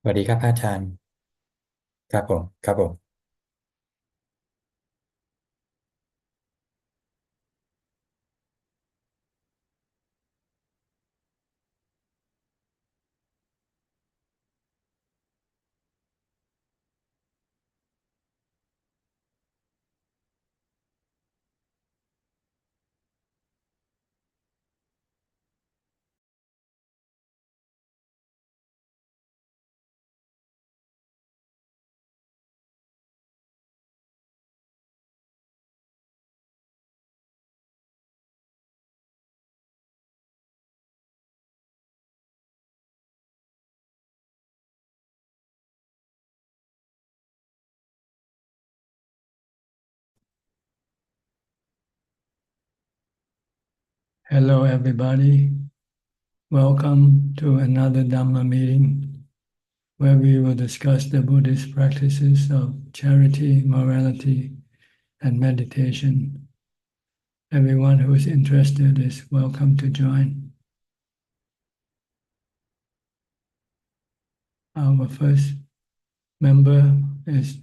สวัสดีครับอาจารย์ครับผมครับผม Hello, everybody. Welcome to another Dhamma meeting where we will discuss the Buddhist practices of charity, morality, and meditation. Everyone who is interested is welcome to join. Our first member is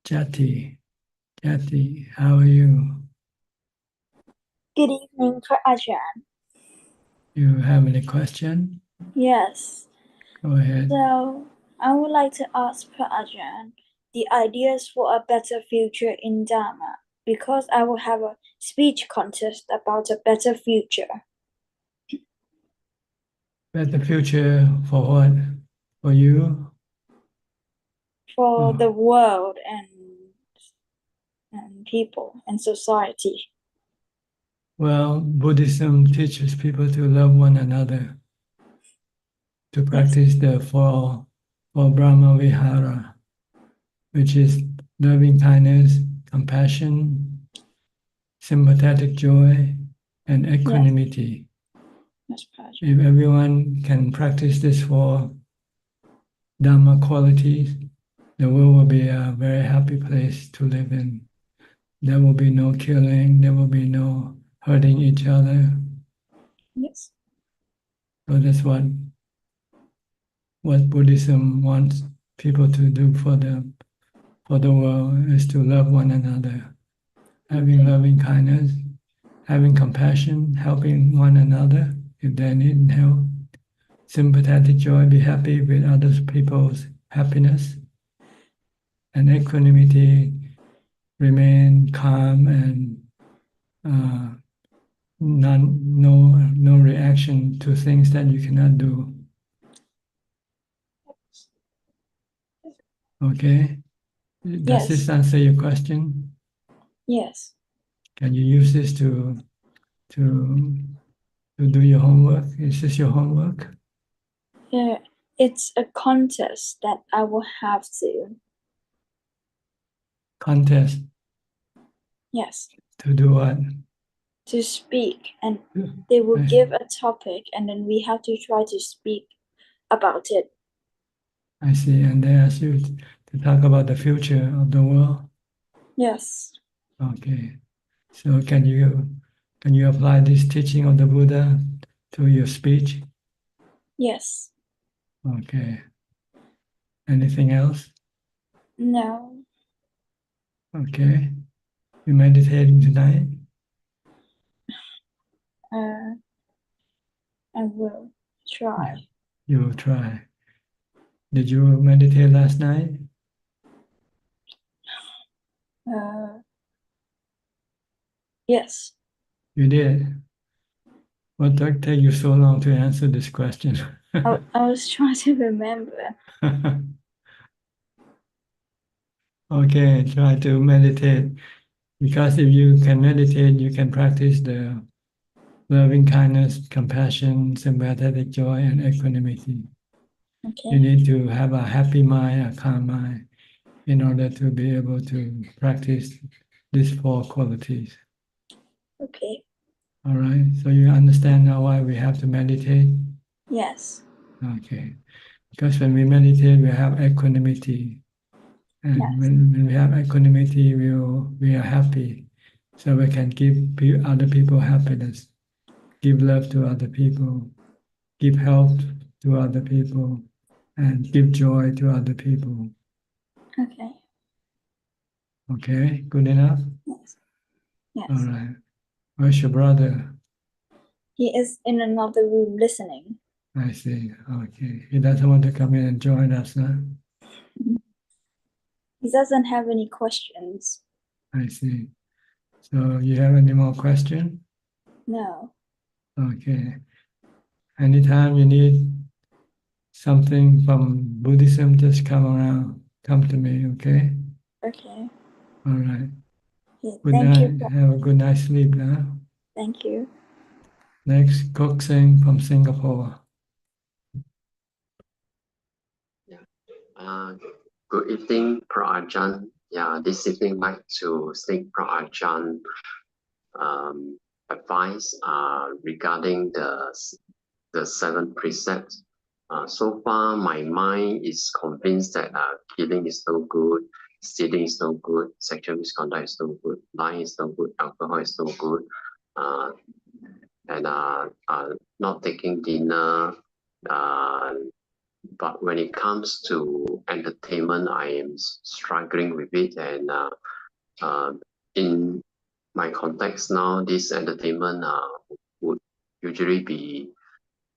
Jati. Jati, how are you? Good evening, Ajaan. You have any question? Yes. Go ahead. So I would like to ask Ajaan the ideas for a better future in Dharma because I will have a speech contest about a better future Better future for what? For you? for the Oh. world and people and society. Well, Buddhism teaches people to love one another, to Yes. practice the four Brahma-vihara, which is loving kindness, compassion, sympathetic joy, and Yes. equanimity. Yes, Ajaan. If everyone can practice these four Dhamma qualities, the world will be a very happy place to live in. There will be no killing, there will be no hurting each other. Yes. So that's what Buddhism wants people to do for the world is to love one another, having loving kindness, having compassion, helping one another if they need help, sympathetic joy, be happy with other people's happiness, and equanimity, remain calm and uh, no reaction to things that you cannot do. Okay? Does this Yes. answer your question? Yes. Can you use this to to do your homework? Is this your homework? It's a contest that I will have to. Contest Yes. to do what? To speak, and they will give a topic and then we have to try to speak about it. I see. And they ask you to talk about the future of the world. Yes. Okay. So can you apply this teaching of the Buddha to your speech? Yes. Okay. Anything else? No. Okay. You meditating tonight? uh, I will Yeah. try. You will try. Did you meditate last night? uh, yes. You did. What took take you so long to answer this question? I was trying to remember. Okay, try to meditate. Because if you can meditate, you can practice the loving kindness, compassion, sympathetic joy, and equanimity. You Okay. need to have a happy mind, a calm mind, in order to be able to practice these four qualities. Okay. All right, so you understand now why we have to meditate? Yes. Okay, because when we meditate, we have equanimity. And Yes. when we have equanimity, we are happy. So we can give other people happiness, give love to other people, give help to other people, and give joy to other people. Okay. Okay, good enough? Yes. All Yes. right. Where's your brother? He is in another room listening. I see. Okay. He doesn't want to come in and join us, huh? He doesn't have any questions. I see. So you have any more questions? No. Okay. Anytime you need something from Buddhism, just come to me, okay? Okay. All right. Okay. Good Thank you. night. Have a good night's sleep now. Thank you. Next, Kok Sing from Singapore. Good evening, Ajaan. Yeah, this evening I'd like to seek Ajaan advice regarding the seven precepts. So far, my mind is convinced that killing is no good, stealing is no good, sexual misconduct is no good, lying is no good, alcohol is no good, uh, and not taking dinner. But when it comes to entertainment, I am struggling with it. And in my context now, this entertainment would usually be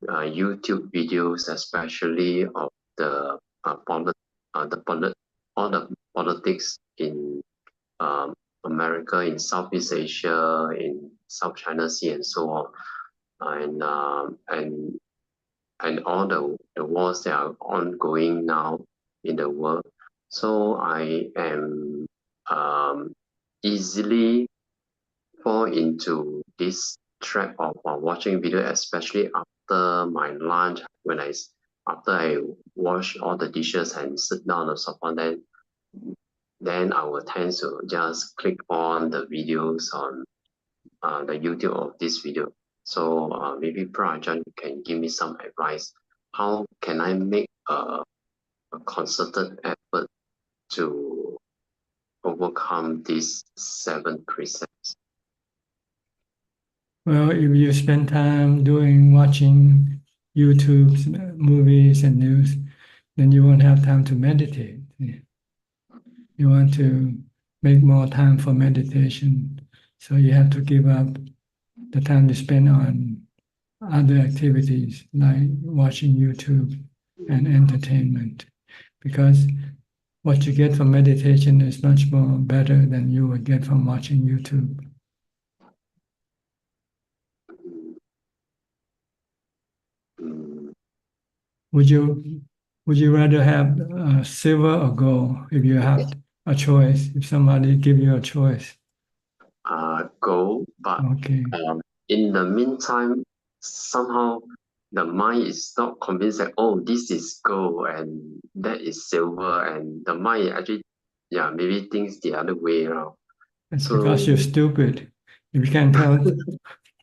YouTube videos, especially of the all the politics in um, America, in Southeast Asia, in South China Sea, and so on, and all the wars that are ongoing now in the world. So I am easily fall into this trap of watching video, especially after my lunch after I wash all the dishes and sit down on the sofa. Then I will tend to just click on the videos on the YouTube of this video. So maybe Prajan can give me some advice. How can I make a concerted effort to overcome these seven precepts? Well, if you spend time watching YouTube movies and news, then you won't have time to meditate. You want to make more time for meditation, so you have to give up the time you spend on other activities like watching YouTube and entertainment, because what you get from meditation is much more better than you would get from watching YouTube. Mm, Would you rather have silver or gold if you have a choice? If somebody give you a choice, Go, but okay. in the meantime, somehow the mind is not convinced that, oh, this is gold and that is silver, and the mind actually, yeah, maybe thinks the other way around. It's So because you're stupid. If you can't tell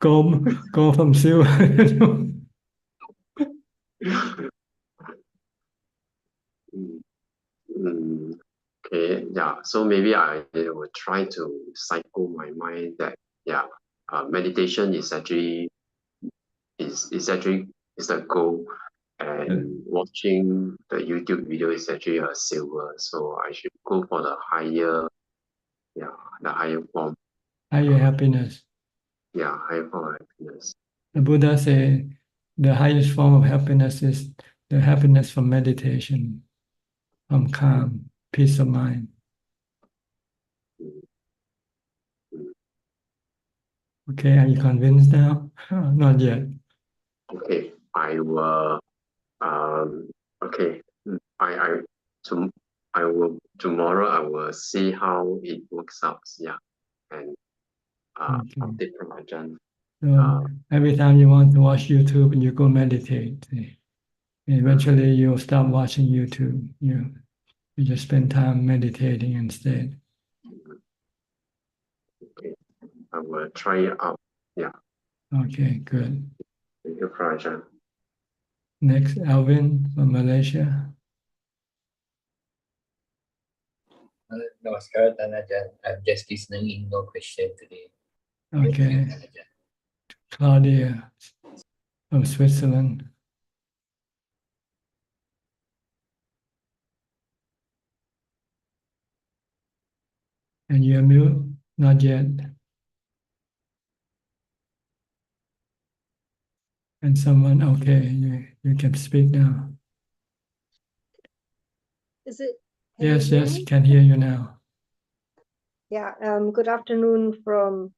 gold from silver. mm, okay, yeah. So maybe I will try to cycle my mind that, yeah, meditation is actually is a goal, and watching the YouTube video is actually a silver. So I should go for yeah, the higher form, Higher happiness. yeah, higher form of happiness. The Buddha said the highest form of happiness is the happiness from meditation, from calm, peace of mind. Mm, mm. Okay, are you convinced now? Not yet. Okay, I will. Okay, I to I will tomorrow. I will see how it works out. Yeah, and Okay. update from Ajahn. So every time you want to watch YouTube, you go meditate. Eventually, you'll stop watching YouTube. You just spend time meditating instead. Okay, I will try it out. Yeah, Okay, good. thank you, Ajahn. Next, Alvin from Malaysia. Namaskar, Ajaan. I'm just listening, no question today. Okay, Ajaan. Claudia from Switzerland. And you are mute? Not yet. And someone, okay, you can speak now. Is it? Can you Yes, hear yes, me? can hear you now. Yeah. Good afternoon from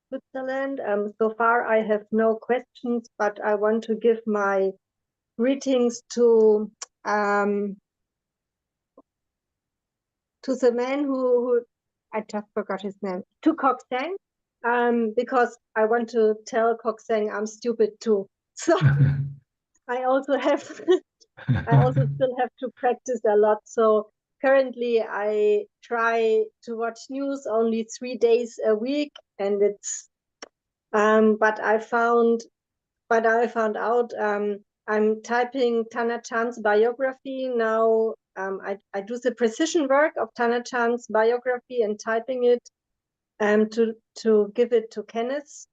Switzerland. So far, I have no questions, but I want to give my greetings um, to the man who I just forgot his name, to Coxsang, because I want to tell Coxsang I'm stupid too. So I also have I also still have to practice a lot. So currently I try to watch news only 3 days a week, and it's but I found out I'm typing Tana Chan's biography now. I do the precision work of Tana Chan's biography and typing it to give it to Kenneth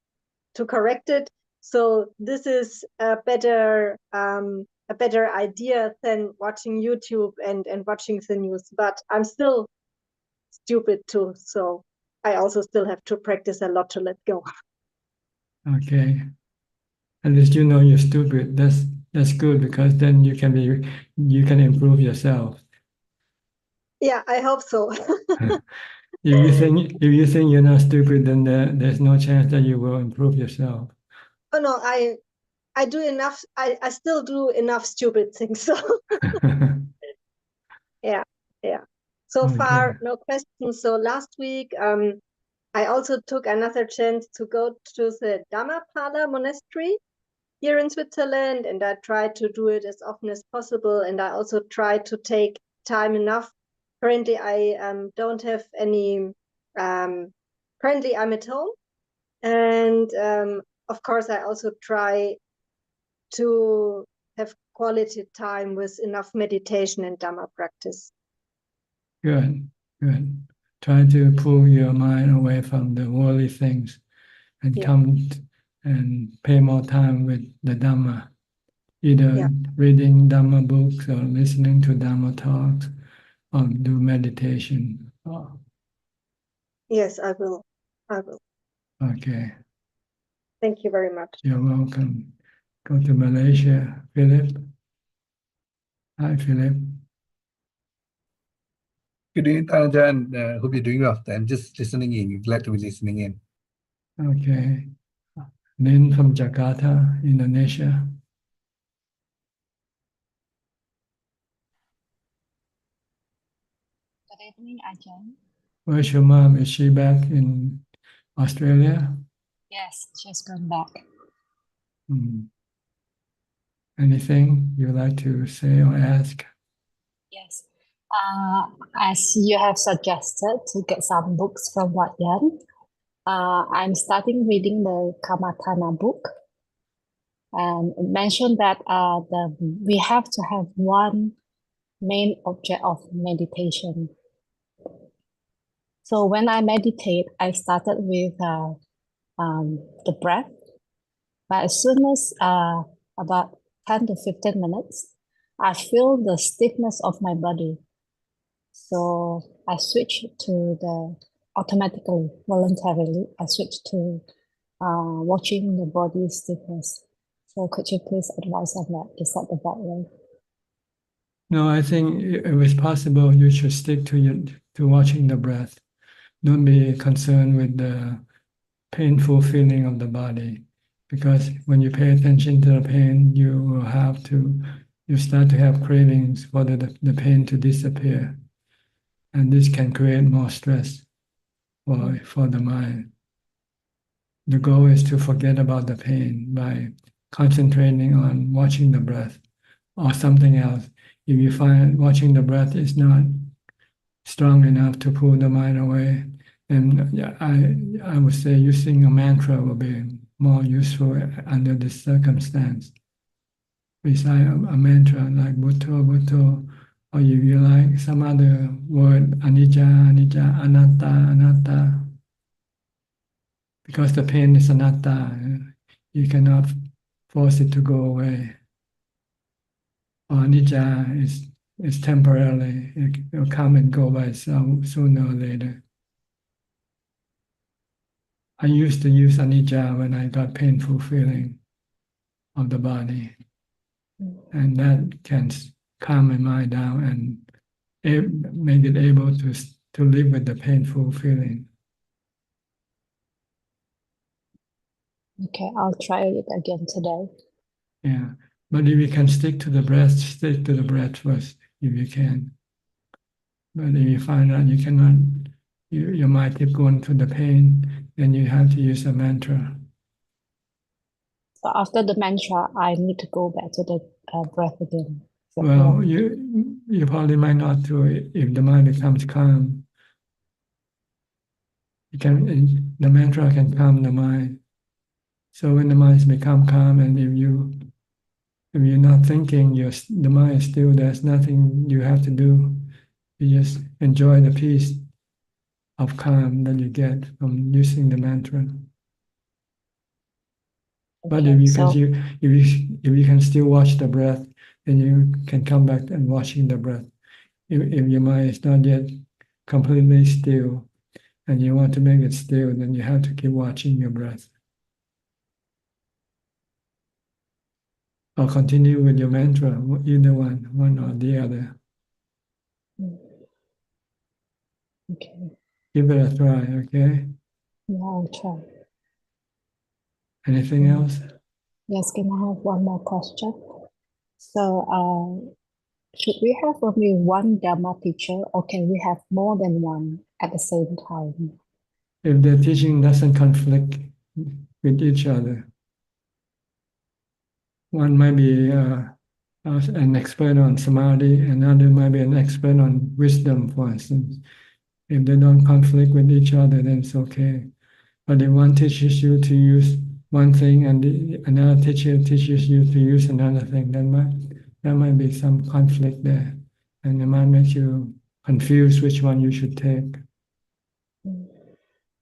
to correct it. So this is a better idea than watching YouTube and watching the news. But I'm still stupid too, so I also still have to practice a lot to let go. Okay. At least you know you're stupid. That's good, because then you can improve yourself. Yeah, I hope so. If you think you're not stupid, then there's no chance that you will improve yourself. Oh no, I do enough. I still do enough stupid things. So yeah, yeah. So Okay. far, no questions. So last week, I also took another chance to go to the Dhammapada monastery here in Switzerland, and I try to do it as often as possible. And I also try to take time enough. Currently, I don't have any. Currently, I'm at home, and of course, I also try to have quality time with enough meditation and Dhamma practice. Good, good. Try to pull your mind away from the worldly things and Yeah. and pay more time with the Dhamma, either Yeah. reading Dhamma books or listening to Dhamma talks or do meditation. Oh, Yes, I will. I will. okay, Thank you very much. you're welcome. Go to Malaysia, Philip. Hi, Philip. Good evening, Ajaan. Hope you're doing well. I'm just listening in. Glad to be listening in. Okay. Lynn from Jakarta, Indonesia. Good evening, Ajahn. Where's your mom? Is she back in Australia? Yes, she's gone back. Hmm. Anything you'd like to say or ask? Yes. As you have suggested to get some books from Wat Yan, I'm starting reading the Kamatana book. And it mentioned that we have to have one main object of meditation. So when I meditate, I started with the breath. But as soon as about 10 to 15 minutes, I feel the stiffness of my body. So I switch to automatically, voluntarily, I switch to watching the body stiffness. So could you please advise on that? Is that the right way? No, I think if it's possible, you should stick to watching the breath. Don't be concerned with the painful feeling of the body, because when you pay attention to the pain, you start to have cravings for the pain to disappear, and this can create more stress for the mind. The goal is to forget about the pain by concentrating on watching the breath or something else. If you find watching the breath is not strong enough to pull the mind away, then I would say using a mantra will be more useful under this circumstance. Recite a mantra like Bhutto, Bhutto, or if you like some other word, Anicca, Anicca, Anatta, Anatta. Because the pain is anatta, you cannot force it to go away. Or anicca is temporarily, it will come and go by itself sooner or later. I used to use anicca when I got painful feeling of the body, and that can calm my mind down and make it able to live with the painful feeling. Okay, I'll try it again today. Yeah, but if you can stick to the breath, stick to the breath first, if you can. But if you find out you cannot, you might keep going to the pain, then you have to use a mantra. So after the mantra, I need to go back to the breath again. Is that Well, correct? you probably might not do it if the mind becomes calm. The mantra can calm the mind. So when the mind become calm, and if you're not thinking, the mind is still. There's nothing you have to do. You just enjoy the peace of calm that you get from using the mantra. But Okay, so if you can still watch the breath, then you can come back and watching the breath. If your mind is not yet completely still, and you want to make it still, then you have to keep watching your breath. Or continue with your mantra, either one or the other. okay, Give it a try, okay? yeah, I'll try. Anything else? Yes, can I have one more question? So, should we have only one Dharma teacher, or can we have more than one at the same time? If the teaching doesn't conflict with each other. One might be an expert on samadhi, another might be an expert on wisdom, for instance. If they don't conflict with each other, then it's okay. But if one teaches you to use one thing and another teacher teaches you to use another thing, then there might be some conflict there. And it might make you confused which one you should take.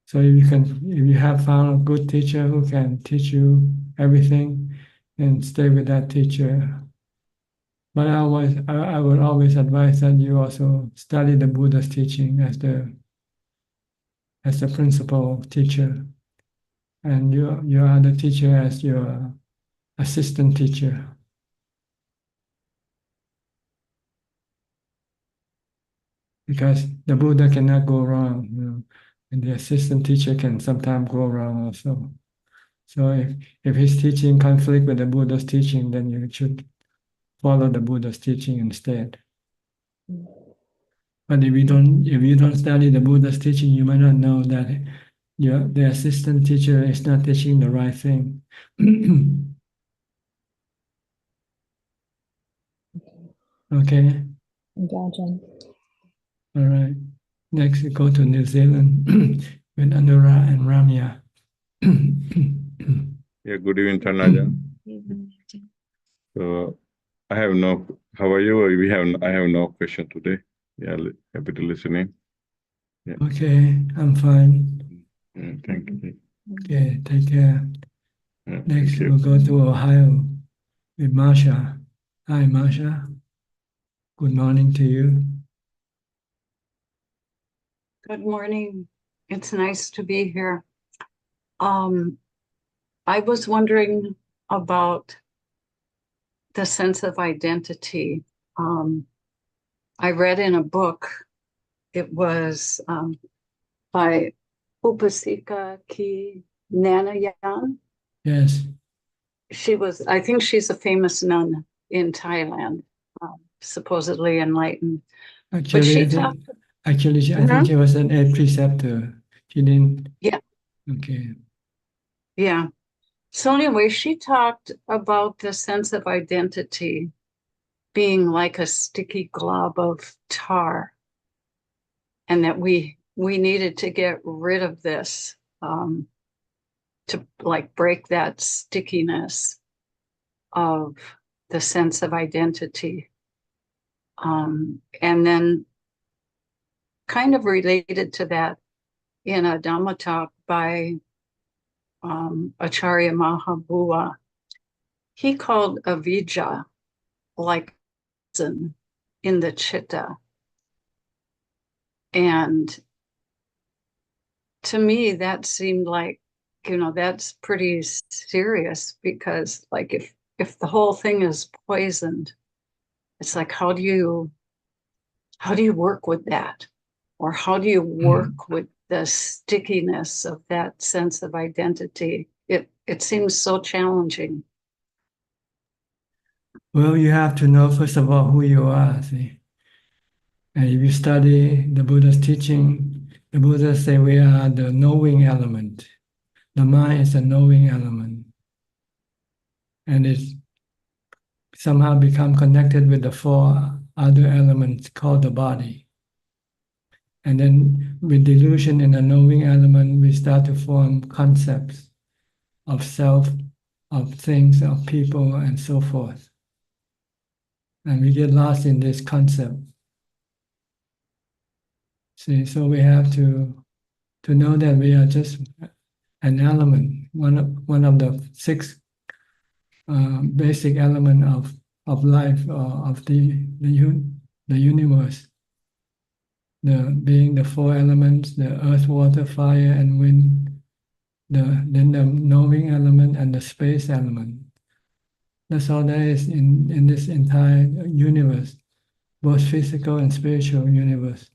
So if you have found a good teacher who can teach you everything, then stay with that teacher. But I would always advise that you also study the Buddha's teaching as the principal teacher, and your other teacher as your assistant teacher. Because the Buddha cannot go wrong, and the assistant teacher can sometimes go wrong also. So if his teaching conflict with the Buddha's teaching, then you should follow the Buddha's teaching instead. But if you don't study the Buddha's teaching, you might not know that the assistant teacher is not teaching the right thing. Okay. Ajaan. All right. Next, we go to New Zealand with Anura and Ramya. Yeah, good evening, Tanaja. So I have no. How are you? I have no question today. Yeah, happy to listen in. Yeah. Okay, I'm fine. Thank you. Okay, take care. Yeah, Next, thank you. we'll go to Ohio with Marsha. Hi, Marsha. Good morning to you. Good morning. It's nice to be here. I was wondering about the sense of identity. I read in a book, it was by Upasika Ki Nanayan. Yes. I think she's a famous nun in Thailand, supposedly enlightened. Actually, I think she was an 8th preceptor. She didn't. Yeah. Okay. Yeah. So anyway, she talked about the sense of identity being like a sticky glob of tar, and that we needed to get rid of this to like break that stickiness of the sense of identity. And then kind of related to that in a Dhamma talk by Acharya Mahabua, he called avijja like in the chitta. And to me, that seemed like that's pretty serious, because like if the whole thing is poisoned, it's like, how do you work with that? Or how do you work with the stickiness of that sense of identity? It seems so challenging. Well, you have to know, first of all, who you are, see. And if you study the Buddha's teaching, the Buddha say we are the knowing element. The mind is a knowing element. And it's somehow become connected with the four other elements called the body. And then with delusion in the knowing element, we start to form concepts of self, of things, of people, and so forth. And we get lost in this concept. See, so we have to know that we are just an element, one of the six basic element of life, of the universe. Being the four elements, the earth, water, fire, and wind, then the knowing element and the space element. That's all there is in this entire universe, both physical and spiritual universe.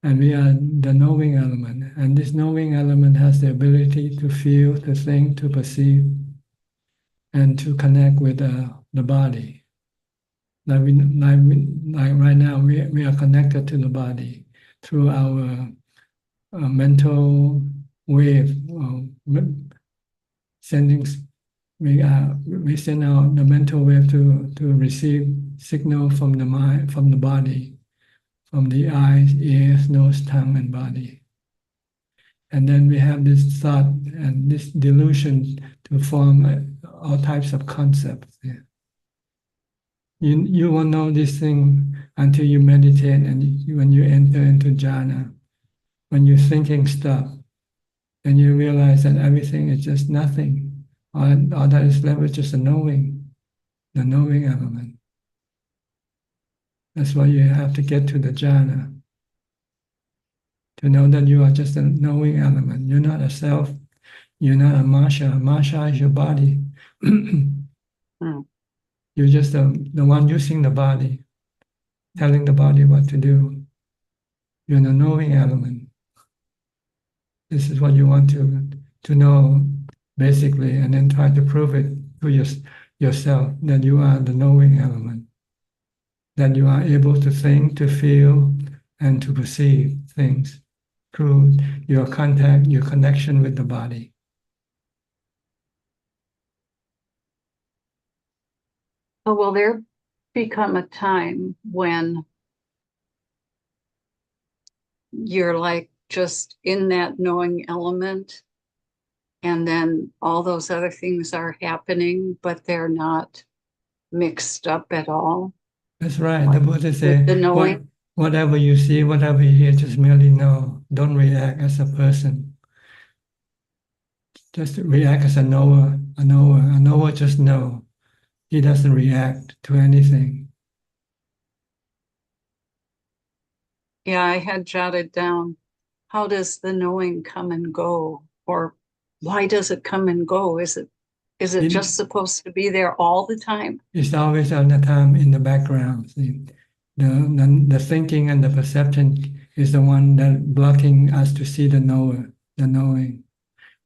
And we are the knowing element. And this knowing element has the ability to feel, to think, to perceive, and to connect with the body. Like right now, we are connected to the body through our mental wave sending. We send out the mental wave to receive signal from the mind, from the body, from the eyes, ears, nose, tongue, and body. And then we have this thought and this delusion to form all types of concepts. Yeah. You won't know this thing until you meditate, and when you enter into jhana, when your thinking stops, and you realize that everything is just nothing. All that is left is just the knowing element. That's why you have to get to the jhana, to know that you are just a knowing element. You're not a self. You're not a masha. Masha is your body. You're just the one using the body, telling the body what to do. You're the knowing element. This is what you want to know, basically, and then try to prove it to yourself that you are the knowing element, that you are able to think, to feel, and to perceive things through your contact, your connection with the body. So will there become a time when you're like just in that knowing element, and then all those other things are happening, but they're not mixed up at all? That's right. Like the Buddha said, the knowing. whatever you see, whatever you hear, just merely know. Don't react as a person. Just react as a knower. A knower just know. He doesn't react to anything. Yeah, I had jotted down, how does the knowing come and go? Or why does it come and go? Is it just supposed to be there all the time? It's always all the time in the background. See? The thinking and the perception is the one that blocking us to see the knower, the knowing.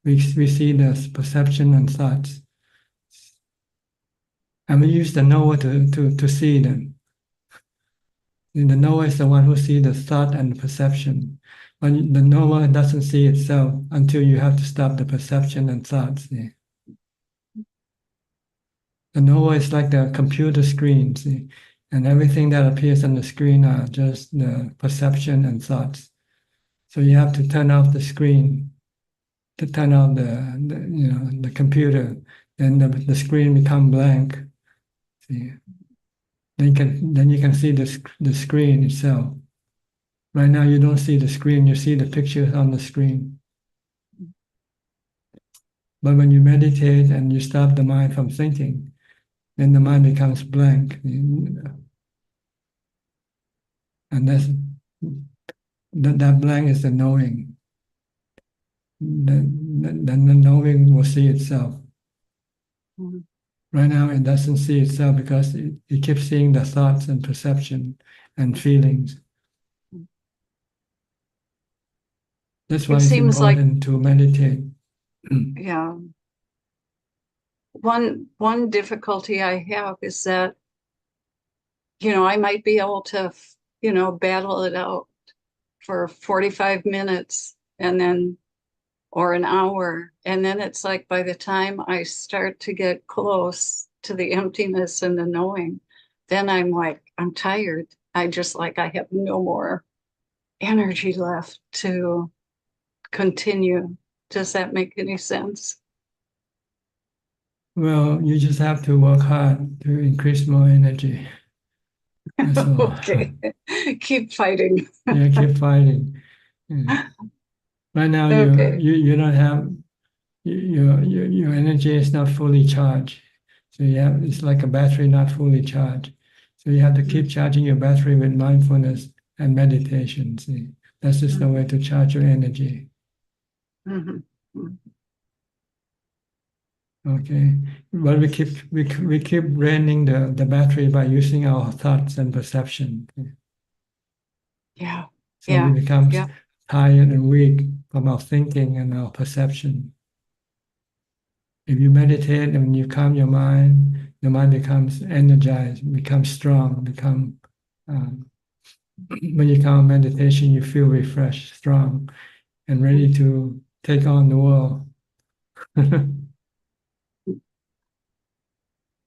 We see the perception and thoughts. And we use the knower to see them. And the knower is the one who sees the thought and the perception. But the knower doesn't see itself until you have to stop the perception and thoughts. See? The knower is like the computer screen, see? And everything that appears on the screen are just the perception and thoughts. So you have to turn off the screen, to turn off the computer, then the screen become blank. See? Then you can see the screen itself. Right now you don't see the screen, you see the pictures on the screen. But when you meditate and you stop the mind from thinking, then the mind becomes blank. And that blank is the knowing. then the knowing will see itself. Mhm. Right now, it doesn't see itself because it keeps seeing the thoughts and perception and feelings. That's why It it's seems like, important to meditate. yeah. One difficulty I have is that, I might be able to, battle it out for 45 minutes and then, or an hour. And then it's like by the time I start to get close to the emptiness and the knowing, then I'm like, I'm tired. I have no more energy left to continue. Does that make any sense? Well, you just have to work hard to increase more energy. That's all. Okay. Keep fighting. Yeah, keep fighting. Yeah. Right now, Okay. you don't have your energy is not fully charged. So it's like a battery not fully charged. So you have to keep charging your battery with mindfulness and meditation. See, that's just the way to charge your energy. Mhm. Okay, but we keep draining the battery by using our thoughts and perception. Yeah. So we become tired and weak from our thinking and our perception. If you meditate and you calm your mind becomes energized, becomes strong, when you come meditation, you feel refreshed, strong, and ready to take on the world.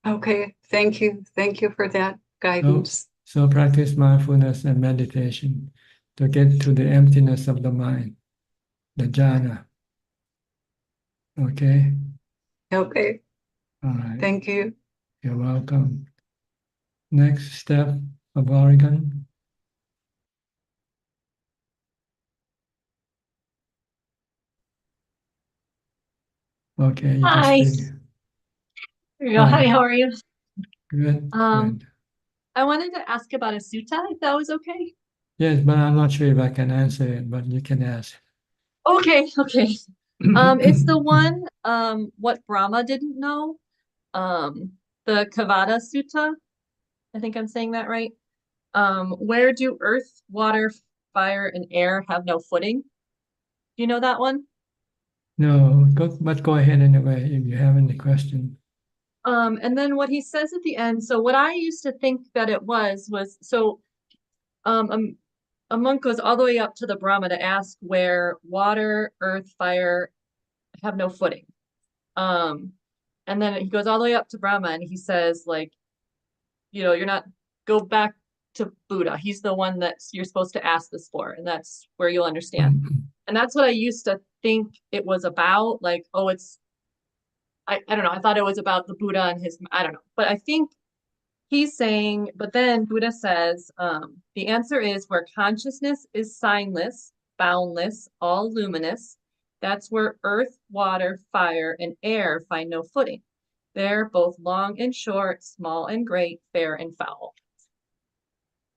Okay. Thank you. Thank you for that guidance. So practice mindfulness and meditation to get to the emptiness of the mind, the jhana. Okay? Okay. All right. Thank you. You're welcome. Next step of Oregon. Okay, you Hi. can speak. Hi, how are you? Good. Good. I wanted to ask about a sutta, if that was okay. Yes, but I'm not sure if I can answer it, but you can ask. Okay. It's the one what Brahma didn't know. The Kavada Sutta. I think I'm saying that right. Where do earth, water, fire, and air have no footing? Do you know that one? No, but go ahead anyway if you have any question. And then what he says at the end, so what I used to think that it was so a monk goes all the way up to the Brahma to ask where water, earth, fire have no footing. And then he goes all the way up to Brahma and he says, like, you're not, go back to Buddha. He's the one that you're supposed to ask this for, and that's where you'll understand. And that's what I used to think it was about. Like, oh, I don't know. I thought it was about the Buddha and I don't know. But I think he's saying, but then Buddha says, the answer is where consciousness is signless, boundless, all luminous. That's where earth, water, fire, and air find no footing. They're both long and short, small and great, fair and foul.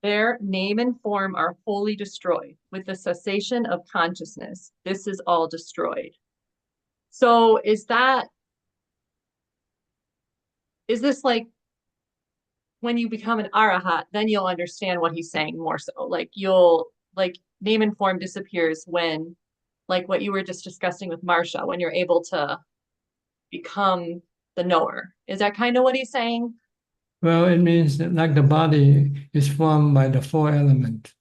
Their name and form are wholly destroyed. With the cessation of consciousness, this is all destroyed. So is this like when you become an arahat, then you'll understand what he's saying more so. Like name and form disappears when, like what you were just discussing with Marsha, when you're able to become the knower. Is that kind of what he's saying? Well, it means that like the body is formed by the four elements.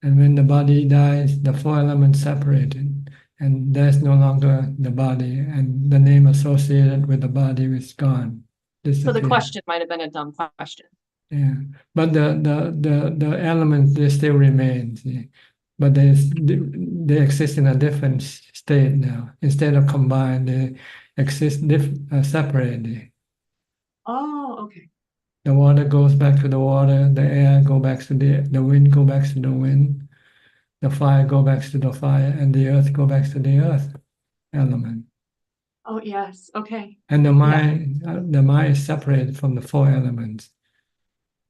And when the body dies, the four elements separated, and there's no longer the body, and the name associated with the body is gone. So the question might have been a dumb question. Yeah, but the elements, they still remain, see? But they exist in a different state now. Instead of combined, they exist separately. Oh, okay. The water goes back to the water, the air go back to the wind go back to the wind, the fire go back to the fire, and the earth go back to the earth element. Oh, yes. Okay. And the mind is separated from the four elements.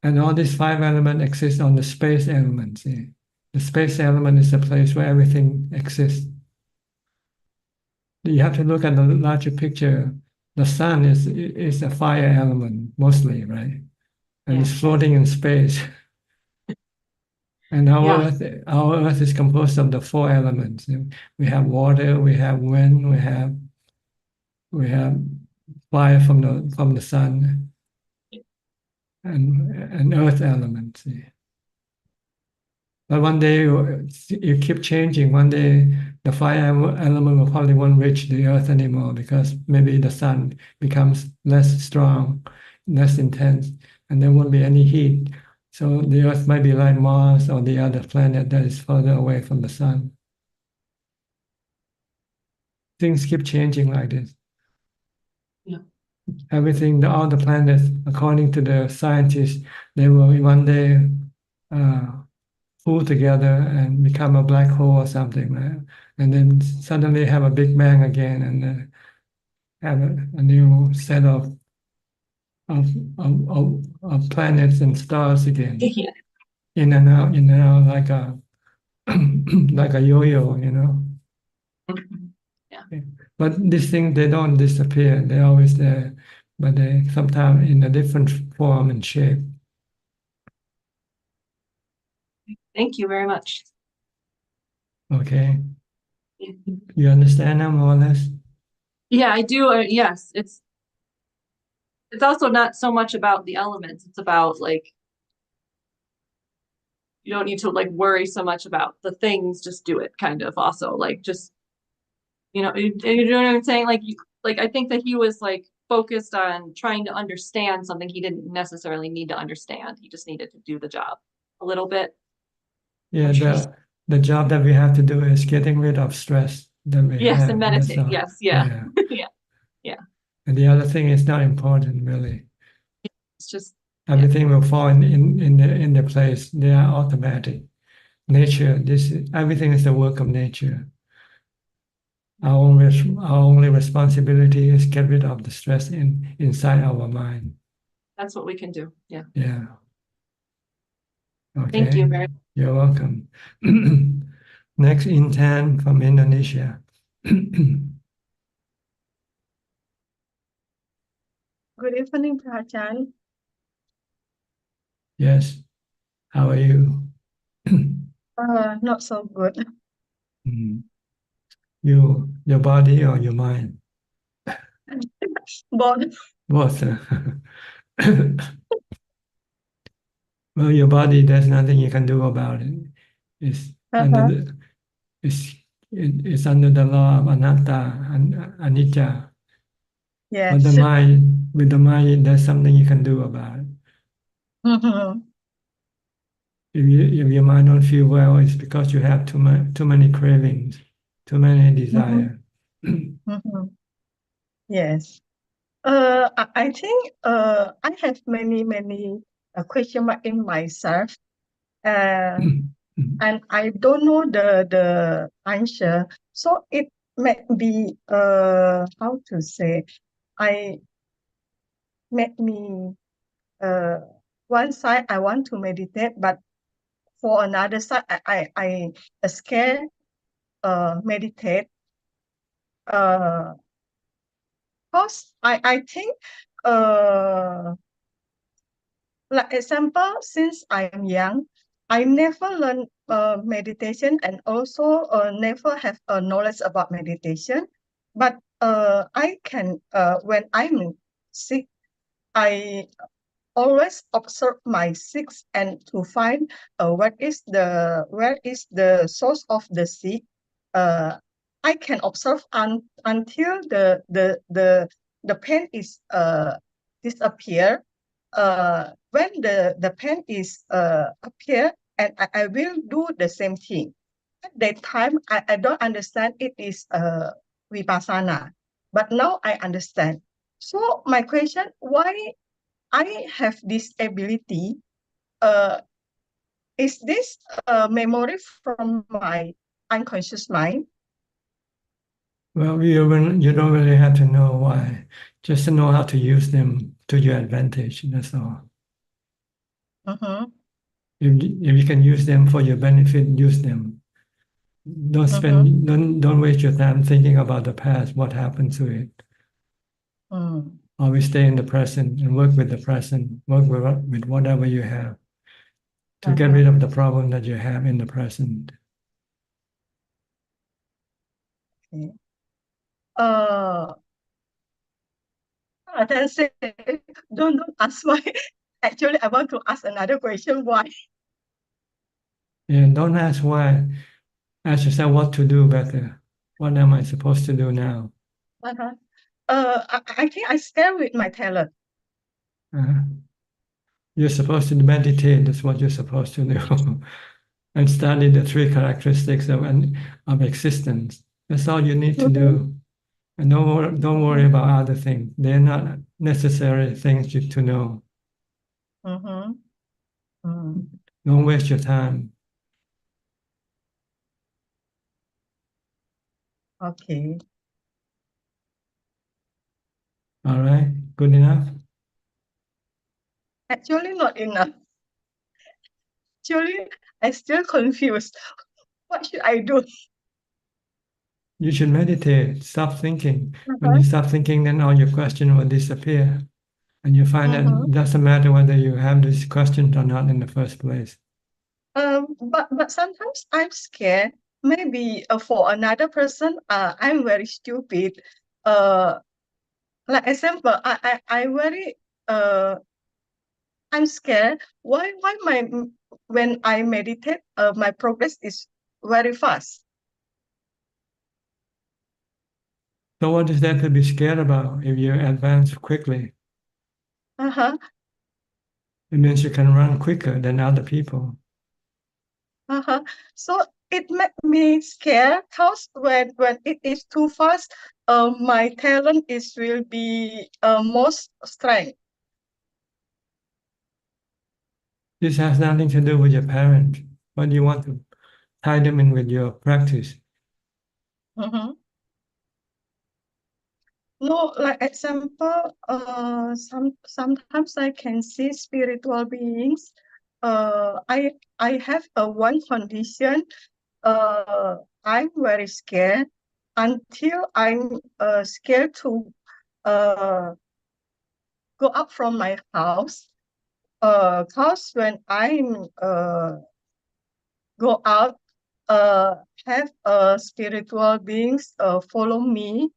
And all these five elements exist on the space element. See? The space element is the place where everything exists. you have to look at the larger picture. The sun is a fire element mostly, right? And it's floating in space. And our Earth is composed of the four elements. We have water, we have wind, we have fire from the sun, and earth element. But one day you keep changing. One day the fire element will probably won't reach the earth anymore because maybe the sun becomes less strong, less intense, and there won't be any heat. So the earth might be like Mars or the other planet that is further away from the sun. Things keep changing like this. Yeah. Everything, all the planets, according to the scientists, they will one day pull together and become a black hole or something, right? And then suddenly have a big bang again and have a new set of, of planets and stars again, Yeah. in and out, like a like a yo-yo, you know. Yeah. But these things, they don't disappear; they're always there, but they sometimes in a different form and shape. Thank you very much. Okay, you understand now more or less? Yeah, I do. Yes, it's also not so much about the elements. It's about like, you don't need to like worry so much about the things, just do it kind of also like just, you know what I'm saying? Like I think that he was like focused on trying to understand something he didn't necessarily need to understand. He just needed to do the job a little bit. Yeah, the job that we have to do is getting rid of stress that we Yes, have. and That's meditate. all. Yes, yeah. Yeah. And the other thing is not important really. It's just Everything will fall in the place. They are automatic. Nature, everything is the work of nature. Our only responsibility is get rid of the stress inside our mind. that's what we can do. Yeah. Yeah. Okay. Thank you very much. You're welcome. Next, Intan from Indonesia. Good evening, Ajaan. Yes. How are you? Not so good. Your body or your mind? Both. Both. Well, your body, there's nothing you can do about it. It's under the it's under the law of anatta and anicca. Yes. But with the mind, there's something you can do about it. If your mind don't feel well, it's because you have too many cravings, too many desires. Yes. I think I have many question mark in myself, and I don't know the answer. So it may be how to say, I make me one side I want to meditate, but for another side I scared meditate. Because I think like example, since I am young, I never learned meditation and also never have a knowledge about meditation. But I can when I'm sick, I always observe my sick and to find where is the source of the sick. I can observe until the pain is disappear. When the pain is appear, and I will do the same thing. At that time, I don't understand it is vipassana, but now I understand. So my question, why I have this ability? Is this a memory from my unconscious mind? Well, you don't really have to know why, just to know how to use them to your advantage. That's all. If you can use them for your benefit, use them. Don't waste your time thinking about the past, what happened to it. Always stay in the present and work with the present, work with whatever you have to get rid of the problem that you have in the present. Okay. Then say, don't ask why. Actually, I want to ask another question. Why? And don't ask why. Ask yourself what to do better. What am I supposed to do now? Uh-huh. I think I scared with my talent. Uh, you're supposed to meditate. That's what you're supposed to do. And study the three characteristics of existence. That's all you need to do. And don't worry about other things. They're not necessary things to know. Don't waste your time. Okay. All right, good enough. Actually, not enough. Actually, I still confused. What should I do? You should meditate. Stop thinking. When you stop thinking, then all your questions will disappear. And you find that it doesn't matter whether you have these questions or not in the first place. But sometimes I'm scared. Maybe for another person, I'm very stupid. Like example, I very I'm scared. Why when I meditate, my progress is very fast. So what is there to be scared about if you advance quickly? Uh-huh. It means you can run quicker than other people. Uh-huh. So it made me scared because when it is too fast, my talent will be most strength. This has nothing to do with your parents, but you want to tie them in with your practice. No, like example, sometimes I can see spiritual beings. I have a one condition. I'm very scared until I'm scared to go out from my house. Cause when I'm go out, have spiritual beings follow me.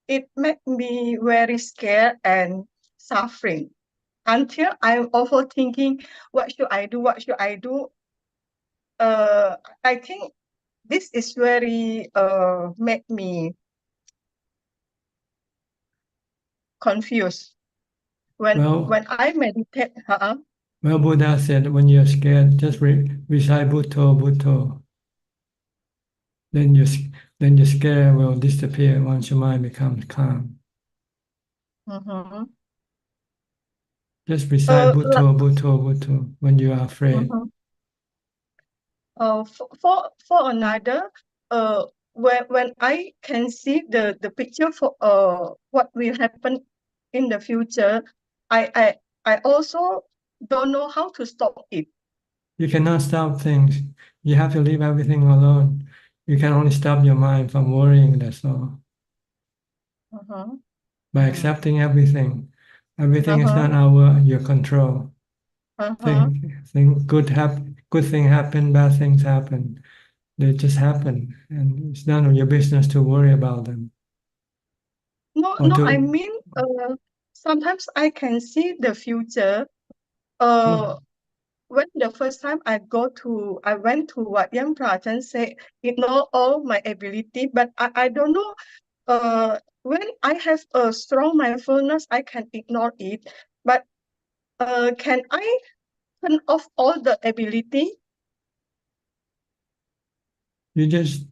It made me very scared and suffering until I'm overthinking, what should I do? What should I do? I think this is very make me confused. When I meditate, Well, Buddha said when you're scared, just recite Bhutto, Bhutto. Then your scare will disappear once your mind becomes calm. Just recite Bhutto, Bhutto, Bhutto when you are afraid. For another, when I can see the picture for what will happen in the future, I also don't know how to stop it. You cannot stop things. You have to leave everything alone. You can only stop your mind from worrying, that's all. By accepting everything. Everything is not your control. Think good thing happen, bad things happen. They just happen, and it's none of your business to worry about them. No, I mean, sometimes I can see the future. When the first time I went to what Young Prajan said, ignore all my ability, but I don't know, when I have a strong mindfulness, I can ignore it, but can I turn off all the ability? You just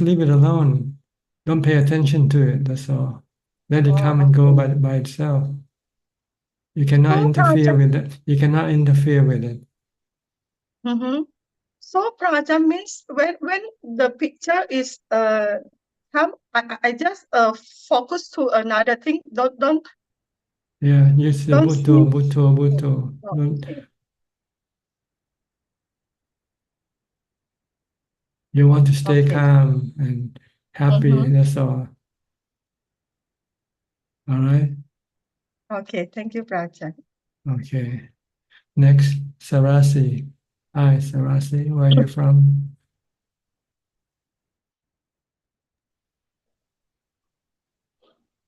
leave it alone. Don't pay attention to it, that's all. Let it come and go by itself. You cannot interfere with it. You cannot interfere with it. So praja means when the picture is come, I just focus to another thing. Don't. Yeah, use the Bhutto, Bhutto, Bhutto. You want to stay Okay. calm and happy, Mhm. that's all. All right? Okay, thank you, Prajna. Okay. Next, Sarasi. Hi, Sarasi. Where are you from?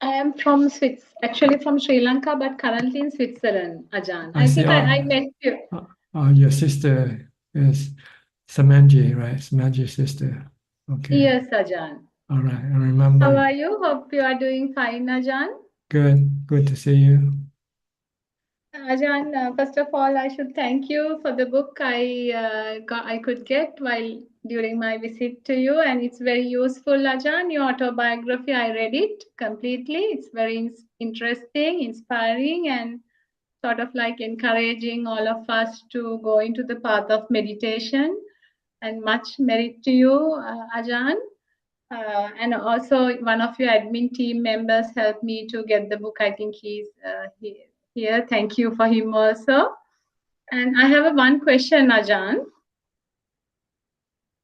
I am from actually from Sri Lanka, but currently in Switzerland, Ajaan. I I see. think I met you. Your sister is Samanji, right? Samanji's sister. Okay. Yes, Ajaan. All right. I remember. How are you? Hope you are doing fine, Ajaan. Good. Good to see you. Ajaan, first of all, I should thank you for the book I could get while during my visit to you, and it's very useful, Ajaan. Your autobiography, I read it completely. It's very interesting, inspiring, and sort of like encouraging all of us to go into the path of meditation. And much merit to you, Ajaan. And also, one of your admin team members helped me to get the book. I think he's here. Thank you for him also. And I have one question, Ajaan.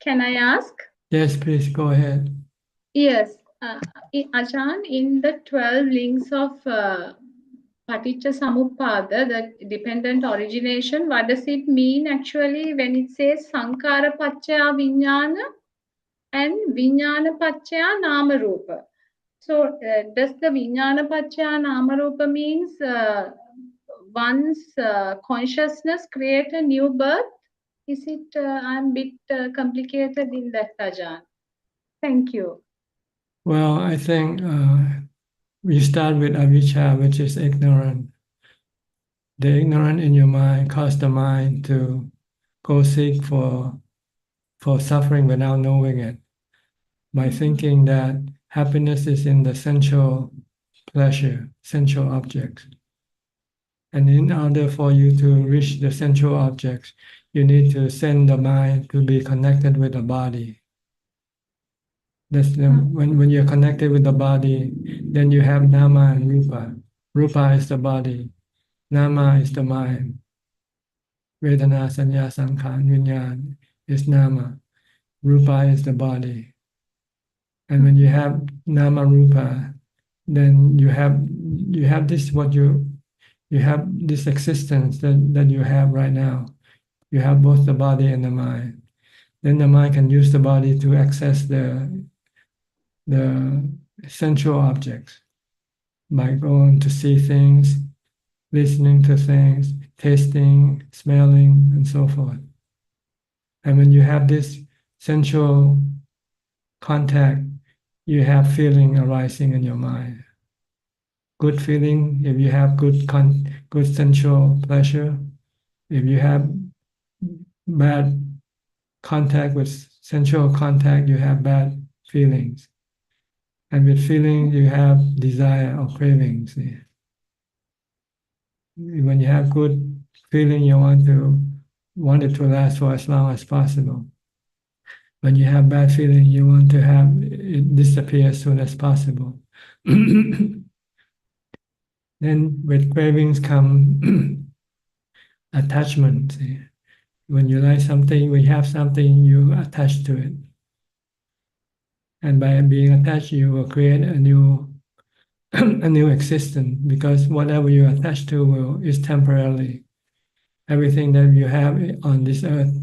Can I ask? Yes, please go ahead. Yes, Ajaan, in the 12 links of Paticca Samuppada, the dependent origination, what does it mean actually when it says Sankara Paccaya Vijnana and Vijnana Paccaya Nama Rupa? So, does the Vijnana Paccaya Nama Rupa means one's consciousness create a new birth? Is it, I'm a bit complicated in that, Ajaan. Thank you. Well, I think we start with avijja, which is ignorant. The ignorant in your mind cause the mind to go seek for suffering without knowing it, by thinking that happiness is in the sensual pleasure, sensual objects. And in order for you to reach the sensual objects, you need to send the mind to be connected with the body. When you're connected with the body, then you have nama and rupa. Rupa is the body, nama is the mind. Vedana, sanya, sankhara, vinyan is nama. Rupa is the body. And when you have nama rupa, then you have this you have this existence that you have right now. You have both the body and the mind. Then the mind can use the body to access the sensual objects by going to see things, listening to things, tasting, smelling, and so forth. And when you have this sensual contact, you have feeling arising in your mind. Good feeling, if you have good sensual pleasure. If you have bad contact with sensual contact, you have bad feelings. And with feeling, you have desire or cravings. When you have good feeling, you want it to last for as long as possible. When you have bad feeling, you want to have it disappear as soon as possible. Then with cravings come attachment. See? When you like something, when you have something, you attach to it. And by being attached, you will create a new a new existence, because whatever you attach to is temporarily. Everything that you have on this earth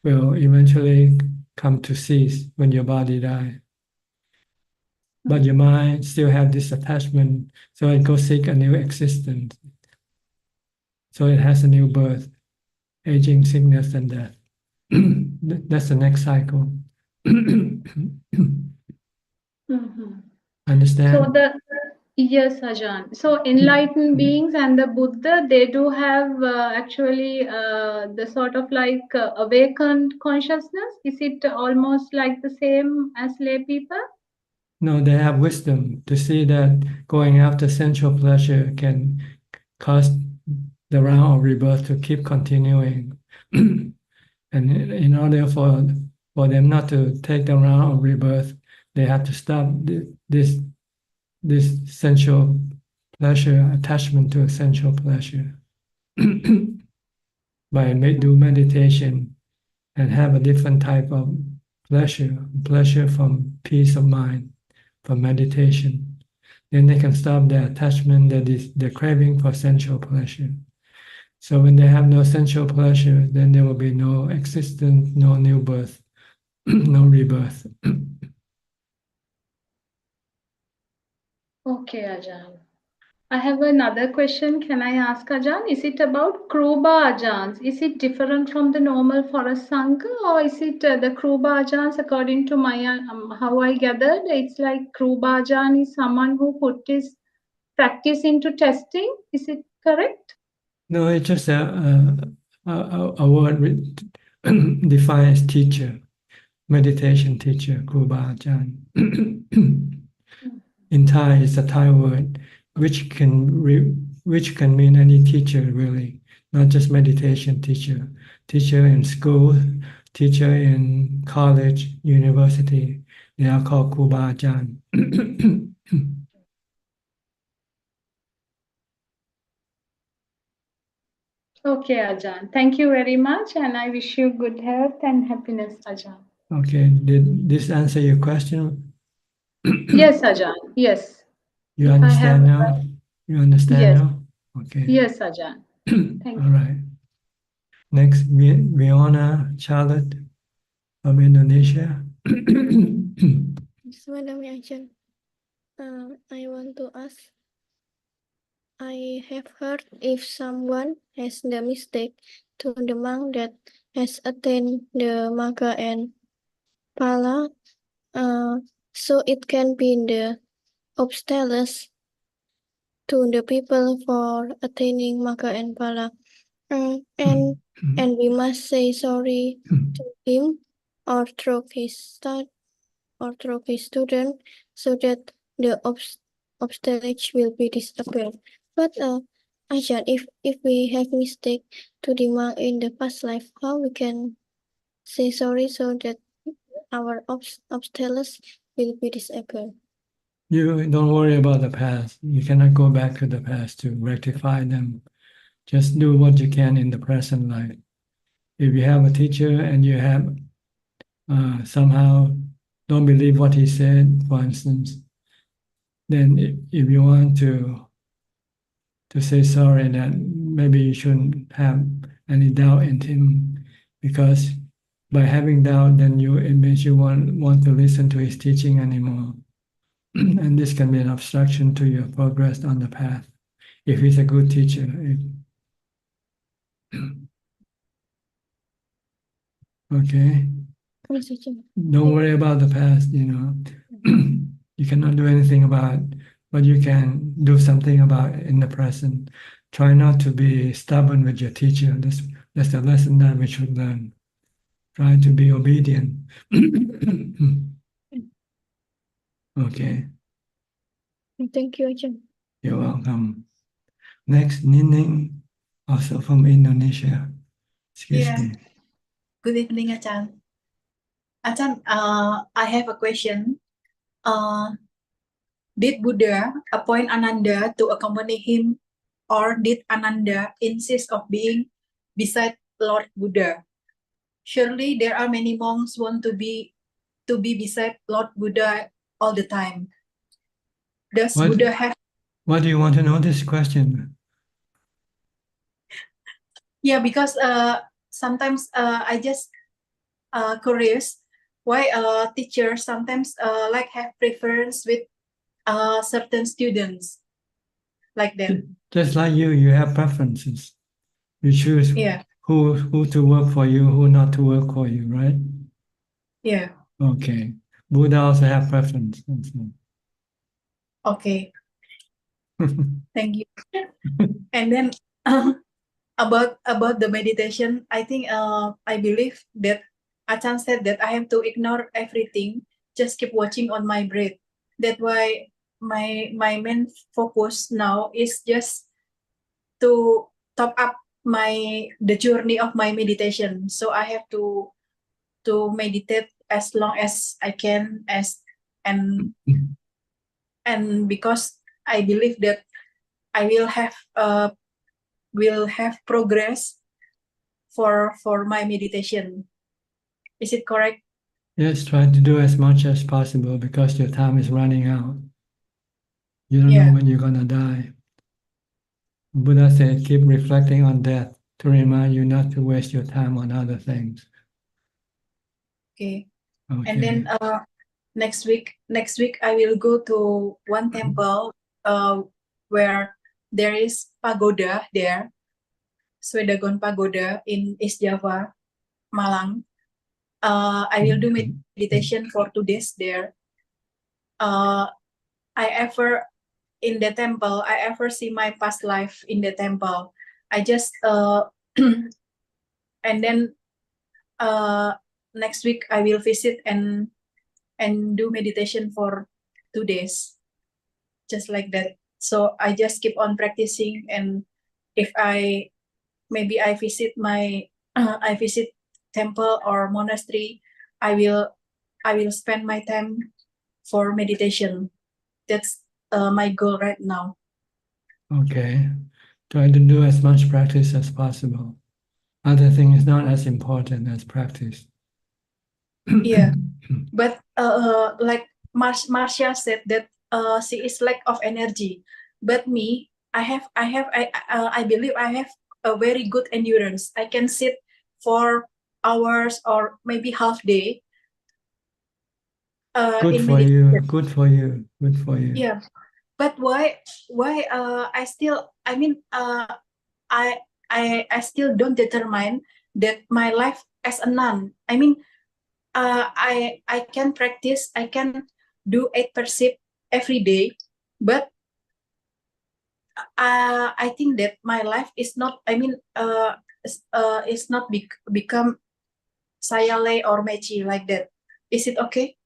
will eventually come to cease when your body dies. But your mind still have this attachment, so it goes seek a new existence. So it has a new birth, aging, sickness, and death. That's the next cycle. Understand? So yes, Ajahn. So enlightened beings and the Buddha, they do have actually the sort of like awakened consciousness. Is it almost like the same as lay people? No, they have wisdom to see that going after sensual pleasure can cause the round of rebirth to keep continuing. And in order for them not to take the round of rebirth, they have to stop this sensual pleasure, attachment to a sensual pleasure. By do meditation and have a different type of pleasure from peace of mind, from meditation. Then they can stop their attachment, their craving for sensual pleasure. So when they have no sensual pleasure, then there will be no existence, no new birth, no rebirth. Okay, Ajahn. I have another question. Can I ask Ajahn? Is it about Kruba Ajahns? Is it different from the normal forest Sangha, or is it the Kruba Ajahns according to my how I gathered? It's like Kruba Ajahn is someone who put his practice into testing. Is it correct? No, it's just a word defines teacher, meditation teacher, Kruba Ajahn. In Thai, it's a Thai word which can mean any teacher really, not just meditation teacher. Teacher in school, teacher in college, university. They are called Kruba Ajahn. Okay, Ajahn. Thank you very much, and I wish you good health and happiness, Ajahn. Okay, did this answer your question? Yes, Ajahn. Yes. You If I have understand now? You understand yes. now? Okay. Yes, Ajahn. Thank All right. Next, Viona Charlotte from Indonesia. Madam Ajahn, I want to ask. I have heard if someone has the mistake to the monk that has attained the Magga and Phala, so it can be the obstacles to the people for attaining Magga and Phala, and we must say sorry to him or through his student so that the obstacles will be disappeared. But Ajahn, if we have mistake to the monk in the past life, how we can say sorry so that our obstacles will be disappeared? You don't worry about the past. You cannot go back to the past to rectify them. Just do what you can in the present life. If you have a teacher and you have somehow don't believe what he said, for instance, then if you want to say sorry, that maybe you shouldn't have any doubt in him, because by having doubt, then it means you want to listen to his teaching anymore. And this can be an obstruction to your progress on the path. If he's a good teacher. Okay. Don't worry about the past, You cannot do anything about it, but you can do something about it in the present. Try not to be stubborn with your teacher. That's the lesson that we should learn. Try to be obedient. Okay. Thank you, Ajahn. You're welcome. Next, Nining, also from Indonesia. Excuse me. Good evening, Ajahn. Ajahn, I have a question. Did Buddha appoint Ananda to accompany him, or did Ananda insist of being beside Lord Buddha? Surely there are many monks who want to be beside Lord Buddha all the time. Does Buddha have? Why do you want to know this question? Yeah, because sometimes I just curious why teachers sometimes like have preference with certain students like that. Just like you have preferences. You choose Yeah. who to work for you, who not to work for you, right? Yeah. Okay. Buddha also have preference. Okay. Thank you. And then about the meditation, I think I believe that Ajahn said that I have to ignore everything, just keep watching on my breath. That's why my main focus now is just to top up the journey of my meditation. So I have to meditate as long as I can, and because I believe that I will have progress for my meditation. Is it correct? Yes, try to do as much as possible because your time is running out. You don't know Yeah. when you're going to die. Buddha said, keep reflecting on death to remind you not to waste your time on other things. Okay. Okay. And then next week I will go to one temple where there is pagoda there, Swedagon Pagoda in East Java, Malang. I will do meditation for 2 days there. In the temple, I ever see my past life in the temple. I just and then next week I will visit and do meditation for 2 days, just like that. So I just keep on practicing, and if I visit I visit temple or monastery, I will spend my time for meditation. That's my goal right now. Okay. Try to do as much practice as possible. Other thing is not as important as practice. Yeah, but like Marcia said that she is lack of energy, but me, I believe I have a very good endurance. I can sit for hours or maybe half day Good in for you. meditation. Good for you. Good for you. Yeah, but why I still, I mean, I still don't determine that my life as a nun. I mean, I can practice, I can do 8% every day, but I think that my life is not, I mean, it's not become Sayale or Mechi like that. Is it okay?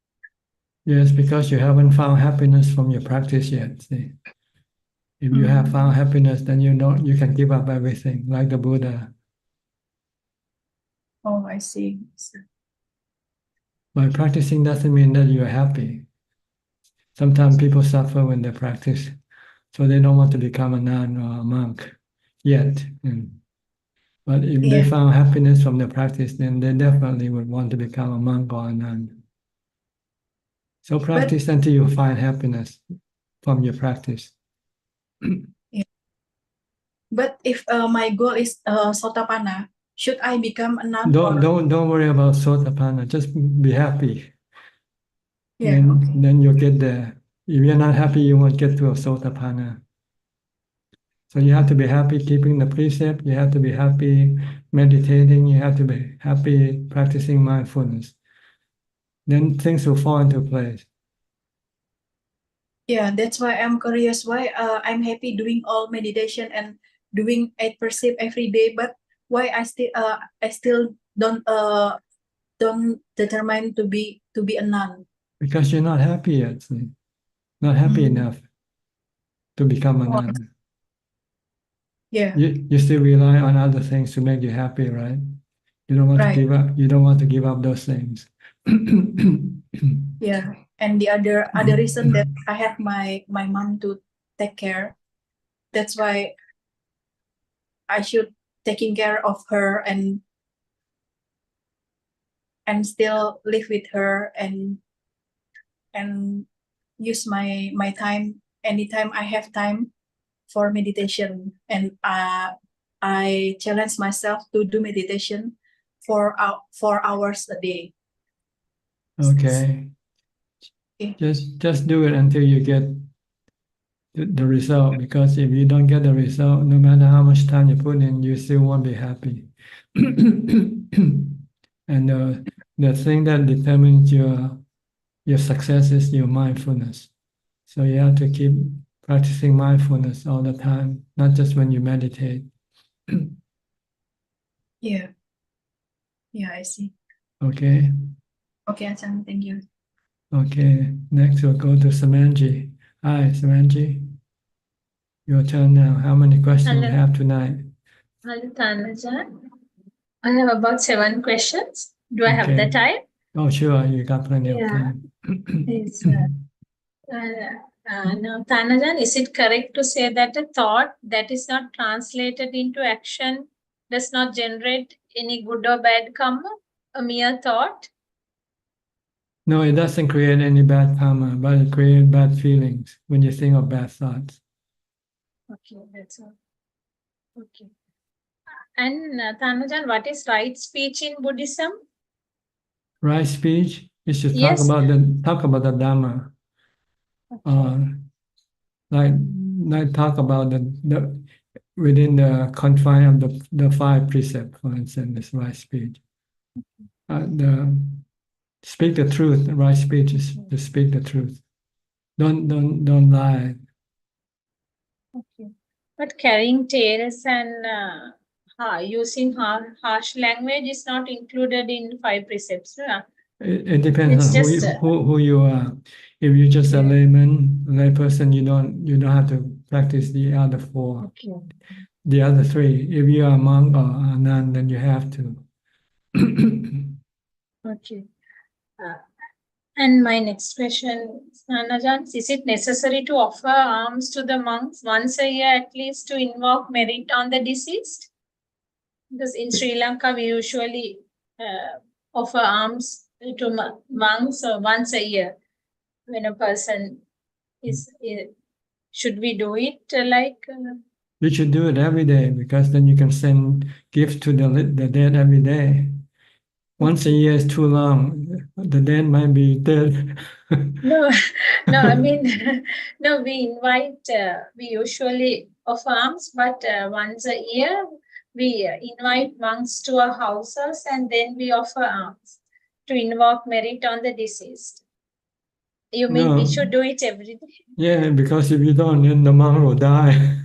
Yes, because you haven't found happiness from your practice yet. See? If you have found happiness, then you can give up everything, like the Buddha. Oh, I see. By practicing doesn't mean that you're happy. Sometimes people suffer when they practice, so they don't want to become a nun or a monk yet. But if they found happiness from the practice, then they definitely would want to become a monk or a nun. So practice until you find happiness from your practice. Yeah. But if my goal is Sotapanna, should I become a nun? Don't worry about Sotapanna. Just be happy. Yeah, Then you'll get there. If you're not happy, you won't get to a Sotapanna. So you have to be happy keeping the precept. You have to be happy meditating. You have to be happy practicing mindfulness. Then things will fall into place. Yeah, that's why I'm curious why I'm happy doing all meditation and doing 8% every day, but why I still don't determine to be a nun. Because you're not happy yet. See? Not happy enough to become a nun. Yeah. You still rely on other things to make you happy, right? You don't want to give up. You don't want to give up those things. Yeah, and the other reason that I have my mom to take care. That's why I should taking care of her and still live with her and use my time anytime I have time for meditation. And I challenge myself to do meditation for 4 hours a day. Okay. Just do it until you get the result, because if you don't get the result, no matter how much time you put in, you still won't be happy. And the thing that determines your success is your mindfulness. So you have to keep practicing mindfulness all the time, not just when you meditate. Yeah. Yeah, I see. Okay. Okay, Ajaan, thank you. Okay. Next we'll go to Samanji. Hi, Samanji. Your turn now. How many questions you Hello. have tonight? Hello, Tanaja. I have about 7 questions. Do I have the Okay. time? Oh, sure. You got plenty of Yeah. time. Yes, now, Tanajan, is it correct to say that a thought that is not translated into action does not generate any good or bad karma? A mere thought? No, it doesn't create any bad karma, but it creates bad feelings when you think of bad thoughts. Okay, that's all. Okay. And Thanujan, what is right speech in Buddhism? Right speech is to talk Yes. about the Dharma. Like talk about the within the confine of the five precepts, for instance, is right speech. The speak the truth. Right speech is to speak the truth. Don't lie. Okay. But carrying tales and using harsh language is not included in five precepts. It depends It's on just who you are. If you're just a lay person, you don't have to practice the other four. Okay. The other three. If you are a monk or a nun, then you have to. Okay. And my next question, Ajaan, is it necessary to offer alms to the monks once a year at least to invoke merit on the deceased? Because in Sri Lanka, we usually offer alms to monks once a year when a person is. Should we do it You should do it every day because then you can send gifts to the dead every day. Once a year is too long. The dead might be dead. No, no, I mean, no, we invite, we usually offer alms, but once a year, we invite monks to our houses and then we offer alms to invoke merit on the deceased. You mean we No. should do it every day? Yeah, because if you don't, then the monk will die.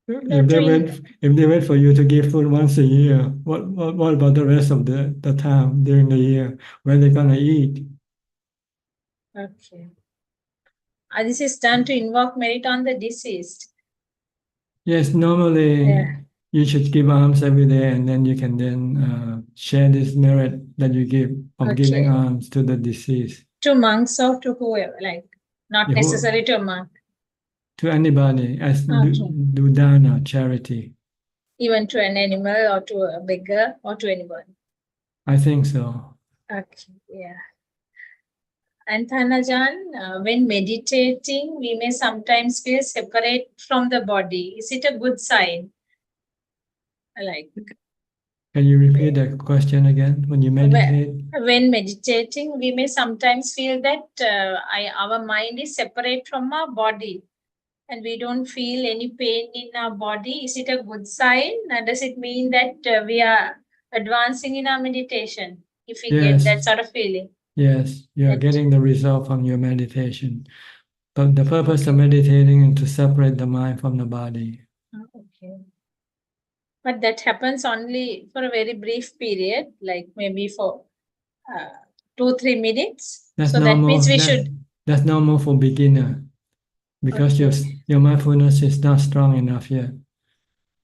If they wait for you to give food once a year, what about the rest of the time during the year? Where they gonna eat? Okay. This is done to invoke merit on the deceased. Yes, normally you should give alms every day, and then you can then share this merit that you give of giving alms to the deceased. To monks or to whoever, like not Yeah, necessary to a monk, to anybody as do dana, charity. even to an animal or to a beggar or to anyone. I think so. Okay, yeah. And Thanajan, when meditating, we may sometimes feel separate from the body. Is it a good sign? Like, Can you repeat the question again? When you meditate? when meditating, we may sometimes feel that our mind is separate from our body and we don't feel any pain in our body. Is it a good sign? Does it mean that we are advancing in our meditation if we get that sort of feeling? Yes, you are getting the result from your meditation. But the purpose of meditating is to separate the mind from the body. Okay. But that happens only for a very brief period, like maybe for 2-3 minutes. That's So normal. that means we should. That's normal for beginner, because your mindfulness is not strong enough yet.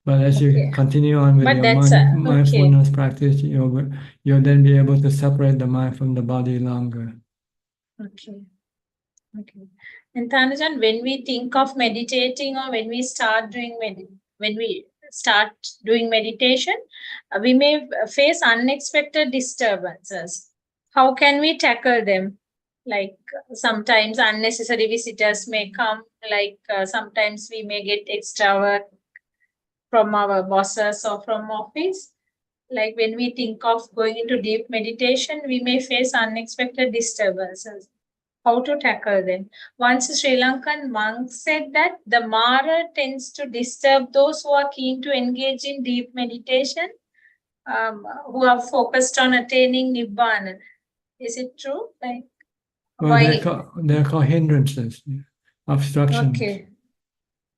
But as you continue on with your mindfulness practice, you'll then be able to separate the mind from the body longer. Okay. Okay. And Thanajan, when we think of meditating or when we start doing meditation, we may face unexpected disturbances. How can we tackle them? Like sometimes unnecessary visitors may come, like sometimes we may get extra work from our bosses or from office. Like when we think of going into deep meditation, we may face unexpected disturbances. How to tackle them? Once a Sri Lankan monk said that the Mara tends to disturb those who are keen to engage in deep meditation, who are focused on attaining Nibbana. Is it true? Like, well, they're called hindrances, obstructions. Okay.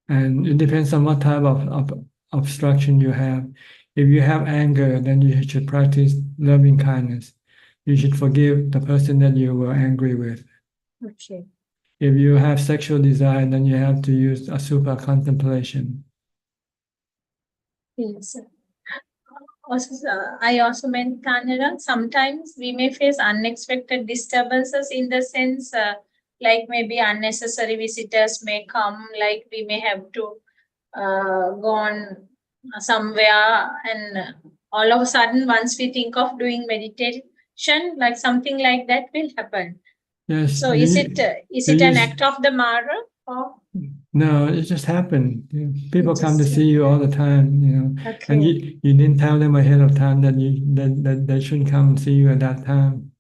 And it depends on what type of obstruction you have. If you have anger, then you should practice loving kindness. You should forgive the person that you were angry with. Okay. If you have sexual desire, then you have to use asubha contemplation. Yes. I also meant, Tanya, sometimes we may face unexpected disturbances in the sense, like maybe unnecessary visitors may come, like we may have to go on somewhere, and all of a sudden, once we think of doing meditation, like something like that will happen. Yes. So is it an act of the Mara? Or? No, it just happened. People come to just see you all the time, and Okay. you didn't tell them ahead of time that they shouldn't come and see you at that time.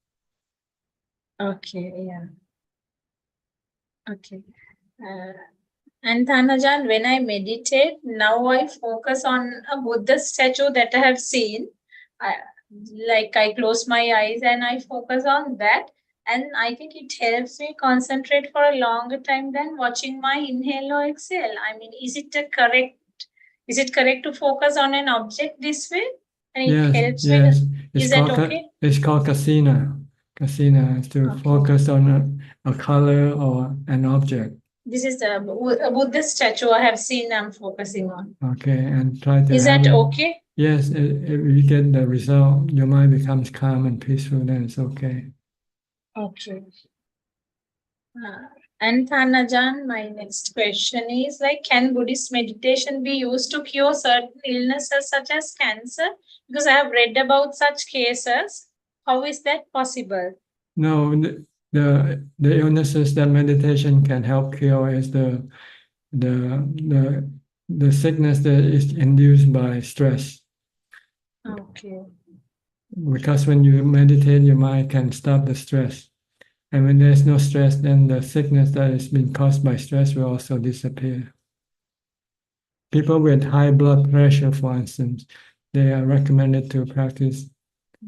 Okay, yeah. Okay. And Thanajan, when I meditate, now I focus on a Buddha statue that I have seen. I close my eyes and I focus on that. And I think it helps me concentrate for a longer time than watching my inhale or exhale. I mean, is it correct to focus on an object this way? And it helps me. Yes. Is that okay? It's called kasina. Kasina is to focus on a color or an object. This is a Buddha statue I have seen I'm focusing on. Okay, and try to Is have that it. okay? Yes, if you get the result, your mind becomes calm and peaceful, then it's okay. Okay. And Thanajan, my next question is can Buddhist meditation be used to cure certain illnesses such as cancer? Because I have read about such cases. How is that possible? No, the illnesses that meditation can help cure is the sickness that is induced by stress. Okay. Because when you meditate, your mind can stop the stress. And when there's no stress, then the sickness that is being caused by stress will also disappear. People with high blood pressure, for instance, they are recommended to practice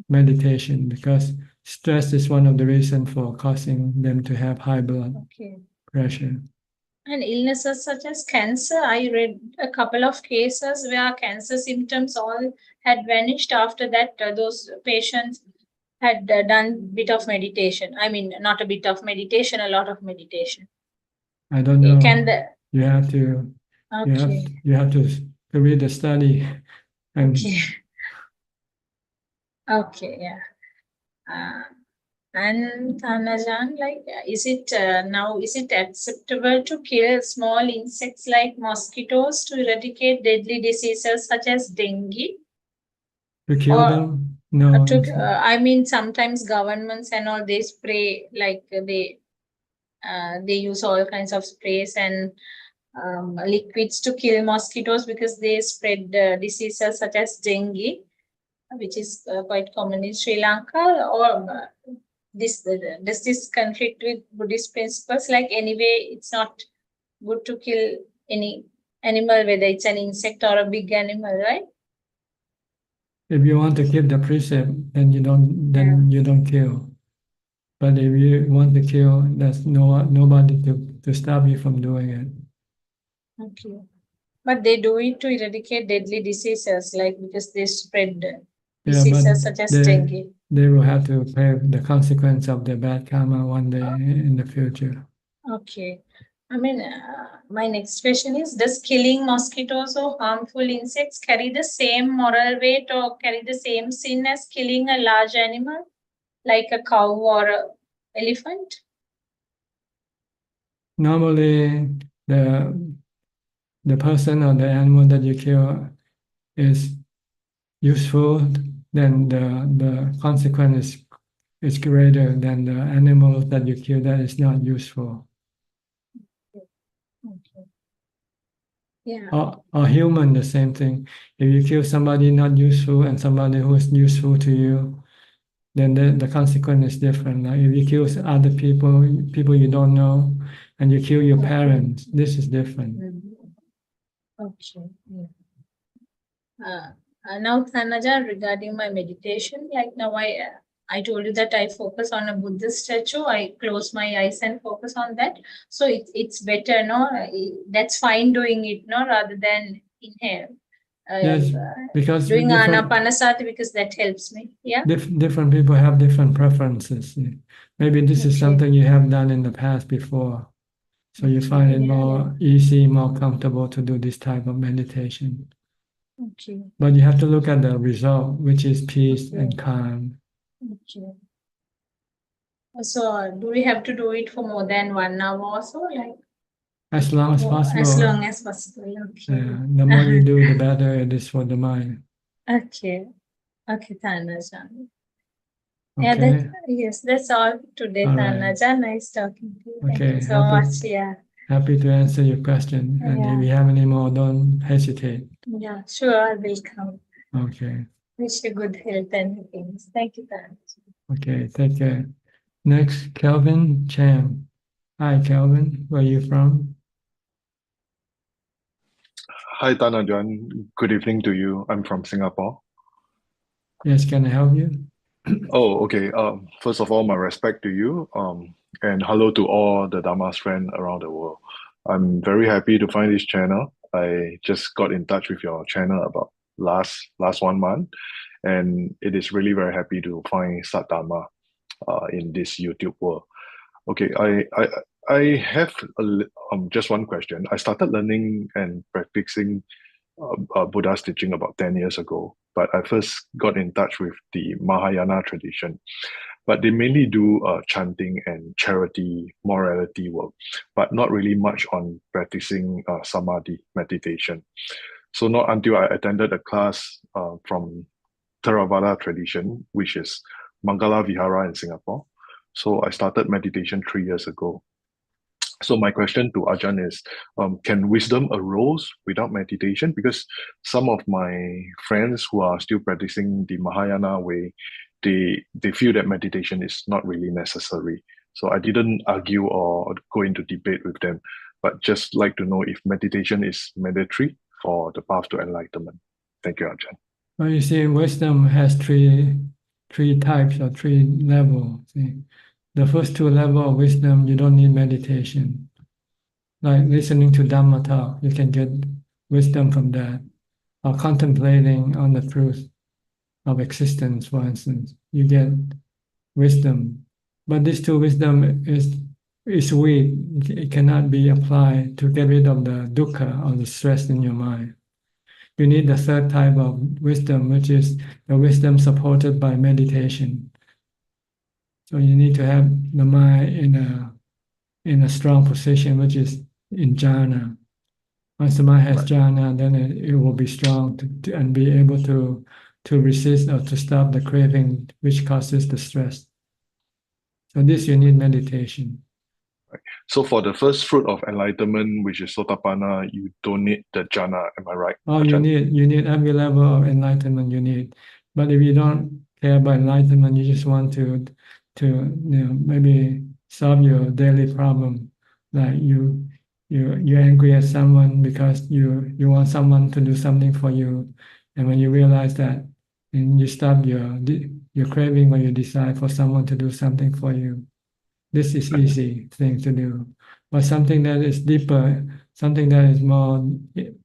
meditation because stress is one of the reasons for causing them to have high blood pressure. And illnesses such as cancer, I read a couple of cases where cancer symptoms all had vanished after that. Those patients had done bit of meditation. I mean, not a bit of meditation, a lot of meditation. I don't know. You have to read the study. And Okay, yeah. And Thanajan, is it acceptable to kill small insects like mosquitoes to eradicate deadly diseases such as dengue? To kill them? No. I mean, sometimes governments and all, they spray, they use all kinds of sprays and liquids to kill mosquitoes because they spread diseases such as dengue, which is quite common in Sri Lanka. Or does this conflict with Buddhist principles? Anyway, it's not good to kill any animal, whether it's an insect or a big animal, right? If you want to keep the precept, then you don't kill. But if you want to kill, there's nobody to stop you from doing it. Okay. But they do it to eradicate deadly diseases, because they spread diseases such as dengue. They will have to pay the consequence of their bad karma one day in the future. Okay. I mean, my next question is, does killing mosquitoes or harmful insects carry the same moral weight or carry the same sin as killing a large animal, like a cow or an elephant? Normally, the person or the animal that you kill is useful, then the consequence is greater than the animal that you kill that is not useful. Okay. Yeah. Or human, the same thing. If you kill somebody not useful and somebody who is useful to you, then the consequence is different. Like if you kill other people you don't know, and you kill your parents, this is different. Okay. Yeah. Now, Thanaja, regarding my meditation, now I told you that I focus on a Buddha statue. I close my eyes and focus on that. So it's better, no? That's fine doing it, no? Rather than inhale. Yes, because doing anapanasati, because that helps me. Yeah. Different people have different preferences. Maybe this is something you have done in the past before, so you find it more easy, more comfortable to do this type of meditation. Okay. But you have to look at the result, which is peace and calm. Okay. So, do we have to do it for more than 1 hour or so? As long as possible. As long as possible. Okay. The more you do, the better it is for the mind. Okay. Okay, Thanajan. Yeah, Okay. yes, that's all today, All then. right. Ajaan, nice talking to you. Thank Okay. you so much. Yeah. Happy to answer your question. And Yeah. if you have any more, don't hesitate. Yeah, sure, I will come. Okay. Wish you good health and happiness. Thank you, Dan. Okay. Take care. Next, Kelvin Cham. Hi, Kelvin. Where are you from? Hi, Tan Ajaan. Good evening to you. I'm from Singapore. Yes, can I help you? Oh, okay. First of all, my respect to you. And hello to all the Dharma's friends around the world. I'm very happy to find this channel. I just got in touch with your channel about last 1 month, and it is really very happy to find Sat Dharma in this YouTube world. Okay, I have just one question. I started learning and practicing Buddha's teaching about 10 years ago, but I first got in touch with the Mahayana tradition. But they mainly do chanting and charity, morality work, but not really much on practicing samadhi meditation. So not until I attended a class from Theravada tradition, which is Mangala-Vihara in Singapore. So I started meditation 3 years ago. So my question to Ajaan is, can wisdom arose without meditation? Because some of my friends who are still practicing the Mahayana way, they feel that meditation is not really necessary. So I didn't argue or go into debate with them, but just like to know if meditation is mandatory for the path to enlightenment. Thank you, Ajaan. Well, you see, wisdom has three types or three levels. See? The first two levels of wisdom, you don't need meditation. Like listening to Dhamma talk, you can get wisdom from that. Or contemplating on the truth of existence, for instance, you get wisdom. But this two wisdom is weak. It cannot be applied to get rid of the dukkha or the stress in your mind. You need the third type of wisdom, which is the wisdom supported by meditation. So you need to have the mind in a strong position, which is in jhana. Once the mind has jhana, then it will be strong and be able to resist or to stop the craving which causes the stress. So this you need meditation. So for the first fruit of enlightenment, which is Sotapanna, you don't need the jhana. Am I right? Oh, Ajaan? you need every level of enlightenment you need. But if you don't care about enlightenment, you just want to maybe solve your daily problem, like you're angry at someone because you want someone to do something for you, and when you realize that, and you stop your craving or your desire for someone to do something for you. This is easy thing to do. But something that is deeper, something that is more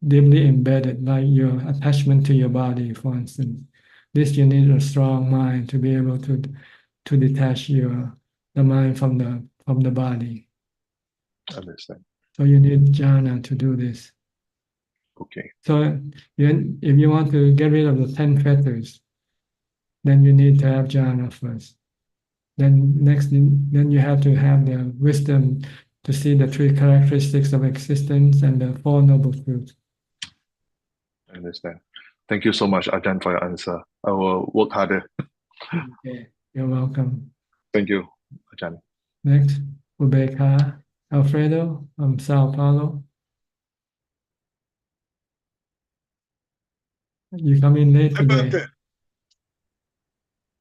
deeply embedded, like your attachment to your body, for instance. This you need a strong mind to be able to detach the mind from the body. Understand. So you need jhana to do this. Okay. So if you want to get rid of the 10 fetters, then you need to have jhana first. Then you have to have the wisdom to see the three characteristics of existence and the Four Noble Truths. I understand. Thank you so much, Ajaan, for your answer. I will work harder. Okay, you're welcome. Thank you, Ajaan. Next, Ubeka Alfredo from Sao Paulo. You come in late today.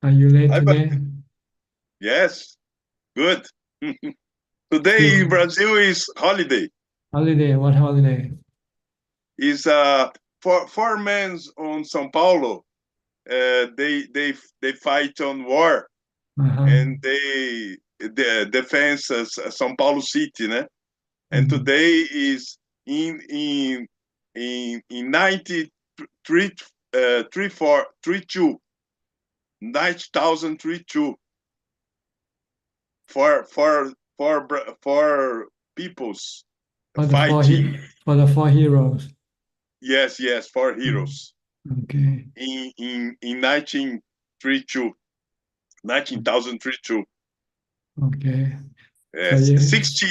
Are you late today? Yes, good. Today in Brazil is holiday. Holiday, what holiday? Is four men on São Paulo. They fight on war, and they defense São Paulo city, né? And today is in 9032 for peoples fighting. For the four heroes. Yes, four heroes. Okay. In 1932. 1932. Okay. Yes, So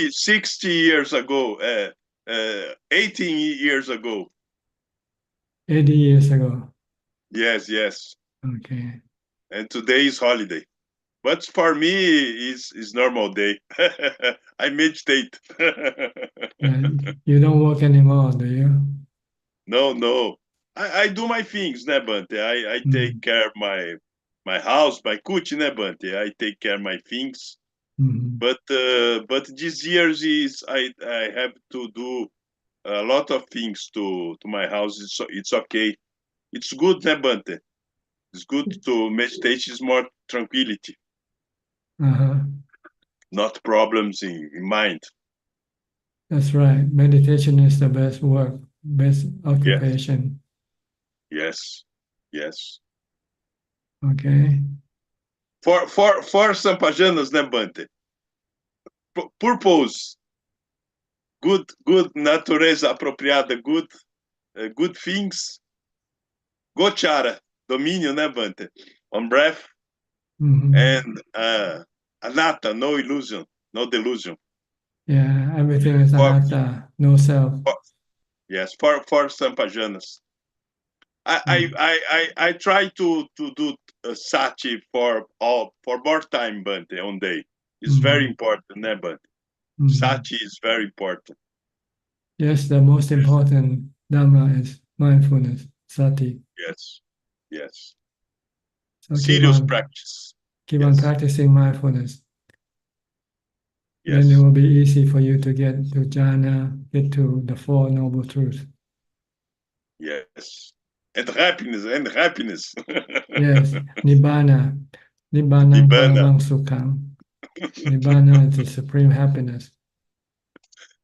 60 years ago, 18 years ago. 80 years ago. Yes. Okay. And today is holiday. But for me, is normal day. I meditate. You don't work anymore, do you? No. I do my things, né, Bante? I take care of my house, my kuti, né, Bante? I take care of my things. But this years is I have to do a lot of things to my house. It's okay. It's good, né, Bante? It's good to meditate. Is more tranquility, not problems in mind. That's right. Meditation is the best work, best occupation. Yes. Okay. For Sampajanas, né, Bante? Purpose, good natureza apropriada, good things, gochara, domínio, né, Bante? On breath, and anatta, no illusion, no delusion. Yeah, everything is anatta, no self. Yes, for Sampajanas. I try to do sati for more time, Bante, on day. It's very important, né, Bante? Sati is very important. Yes, the most important Dharma is mindfulness, sati. Yes. So Serious practice. Keep on practicing mindfulness. Then it will be easy for you to get to jhana, get to the Four Noble Truths. Yes. And happiness. Yes, Nibbana. Nibbana paramang sukham. Nibbana is the supreme happiness.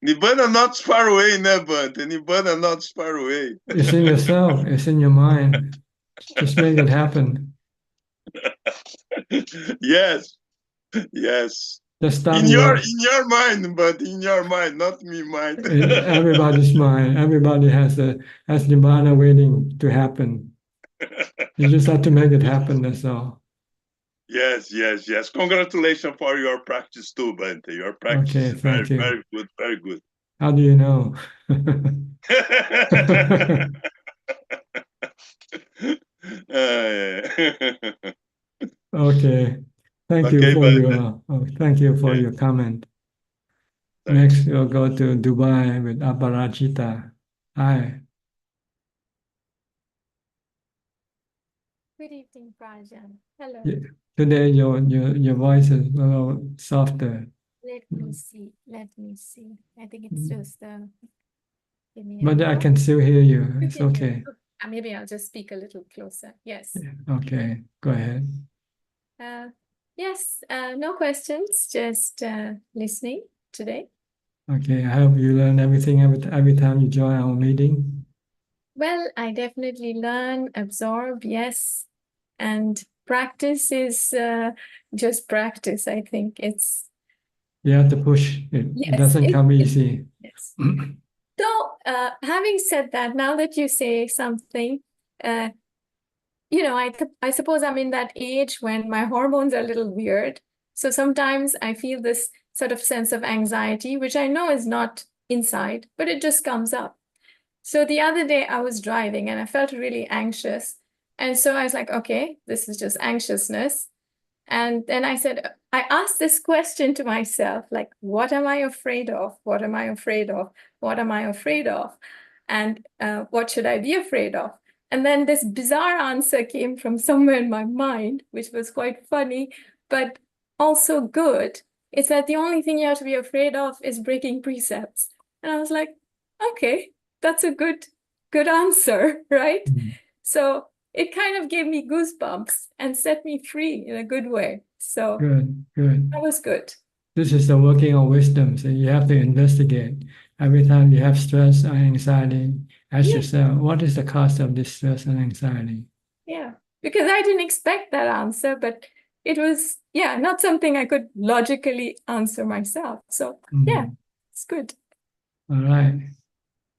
Nibbana not far away, né, Bante? Nibbana not far away. It's in yourself. It's in your mind. Just make it happen. Yes. Just stop In your mind, but in your mind, not me mind. In everybody's mind. Everybody has Nibbana waiting to happen. You just have to make it happen, that's all. Yes. Congratulations for your practice too, Bante. Your practice is very good, very good. How do you know? Okay. Thank you for your comment. Next, we'll go to Dubai with Aparajita. Hi. Good evening, Prajan. Hello. Today your voice is a little softer. Let me see. I think it's just give me a But I moment. can still hear you. You It's can hear okay. me. Maybe I'll just speak a little closer. Yes. Okay, go ahead. Yes, no questions, just listening today. Okay, I hope you learn everything every time you join our meeting. Well, I definitely learn, absorb, yes. And practice is just practice, I think. You have to push it. It doesn't come easy. Yes. So, having said that, now that you say something, I suppose I'm in that age when my hormones are a little weird. So sometimes I feel this sort of sense of anxiety, which I know is not inside, but it just comes up. So the other day I was driving and I felt really anxious. And so I was like, okay, this is just anxiousness. And then I asked this question to myself, like, what am I afraid of? What am I afraid of? What am I afraid of? And what should I be afraid of? And then this bizarre answer came from somewhere in my mind, which was quite funny, but also good. It's that the only thing you have to be afraid of is breaking precepts. And I was like, okay, that's a good answer, right? So it kind of gave me goosebumps and set me free in a good way. So Good. that was good. This is the working of wisdom. So you have to investigate. Every time you have stress or anxiety, ask yourself, what is the cause of this stress and anxiety? Yeah, because I didn't expect that answer, but it was, not something I could logically answer myself. So it's good. All right.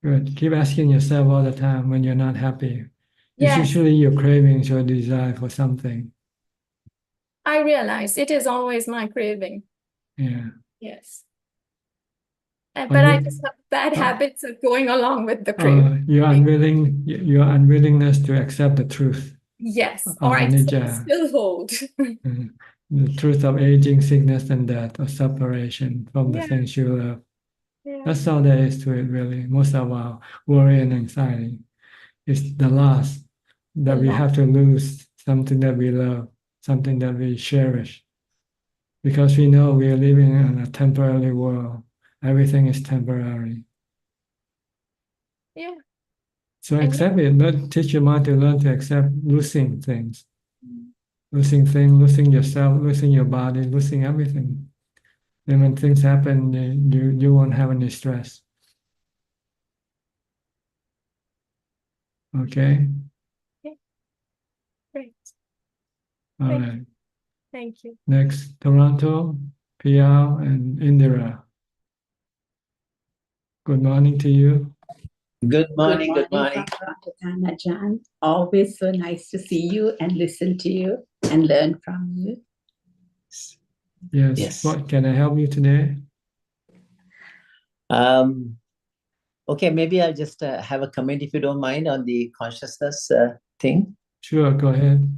Good. Keep asking yourself all the time when you're not happy. It's Yes. usually your cravings or desire for something. I realize it is always my craving. Yeah. Yes. But I just have bad habits of going along with the craving. Your unwillingness to accept the truth Yes. of All right. So anicca. still hold. the truth of aging, sickness, and death, or separation from the Yeah. things you love. Yeah. That's all there is to it, really. Most of our worry and anxiety is the loss that we have to lose something that we love, something that we cherish. Because we know we are living in a temporary world. Everything is temporary. Yeah. So accept it. Teach your mind to learn to accept losing things. Losing things, losing yourself, losing your body, losing everything. And when things happen, you won't have any stress. Okay? Okay. Great. All Thank right. Thank you. Next, Toronto, Piao, and Indira. Good morning to you. Good morning, Good morning. From Ajaan. Always so nice to see you and listen to you and learn from you. Yes. Yes. What can I help you today? Okay, maybe I'll just have a comment if you don't mind on the consciousness thing. Sure, go ahead.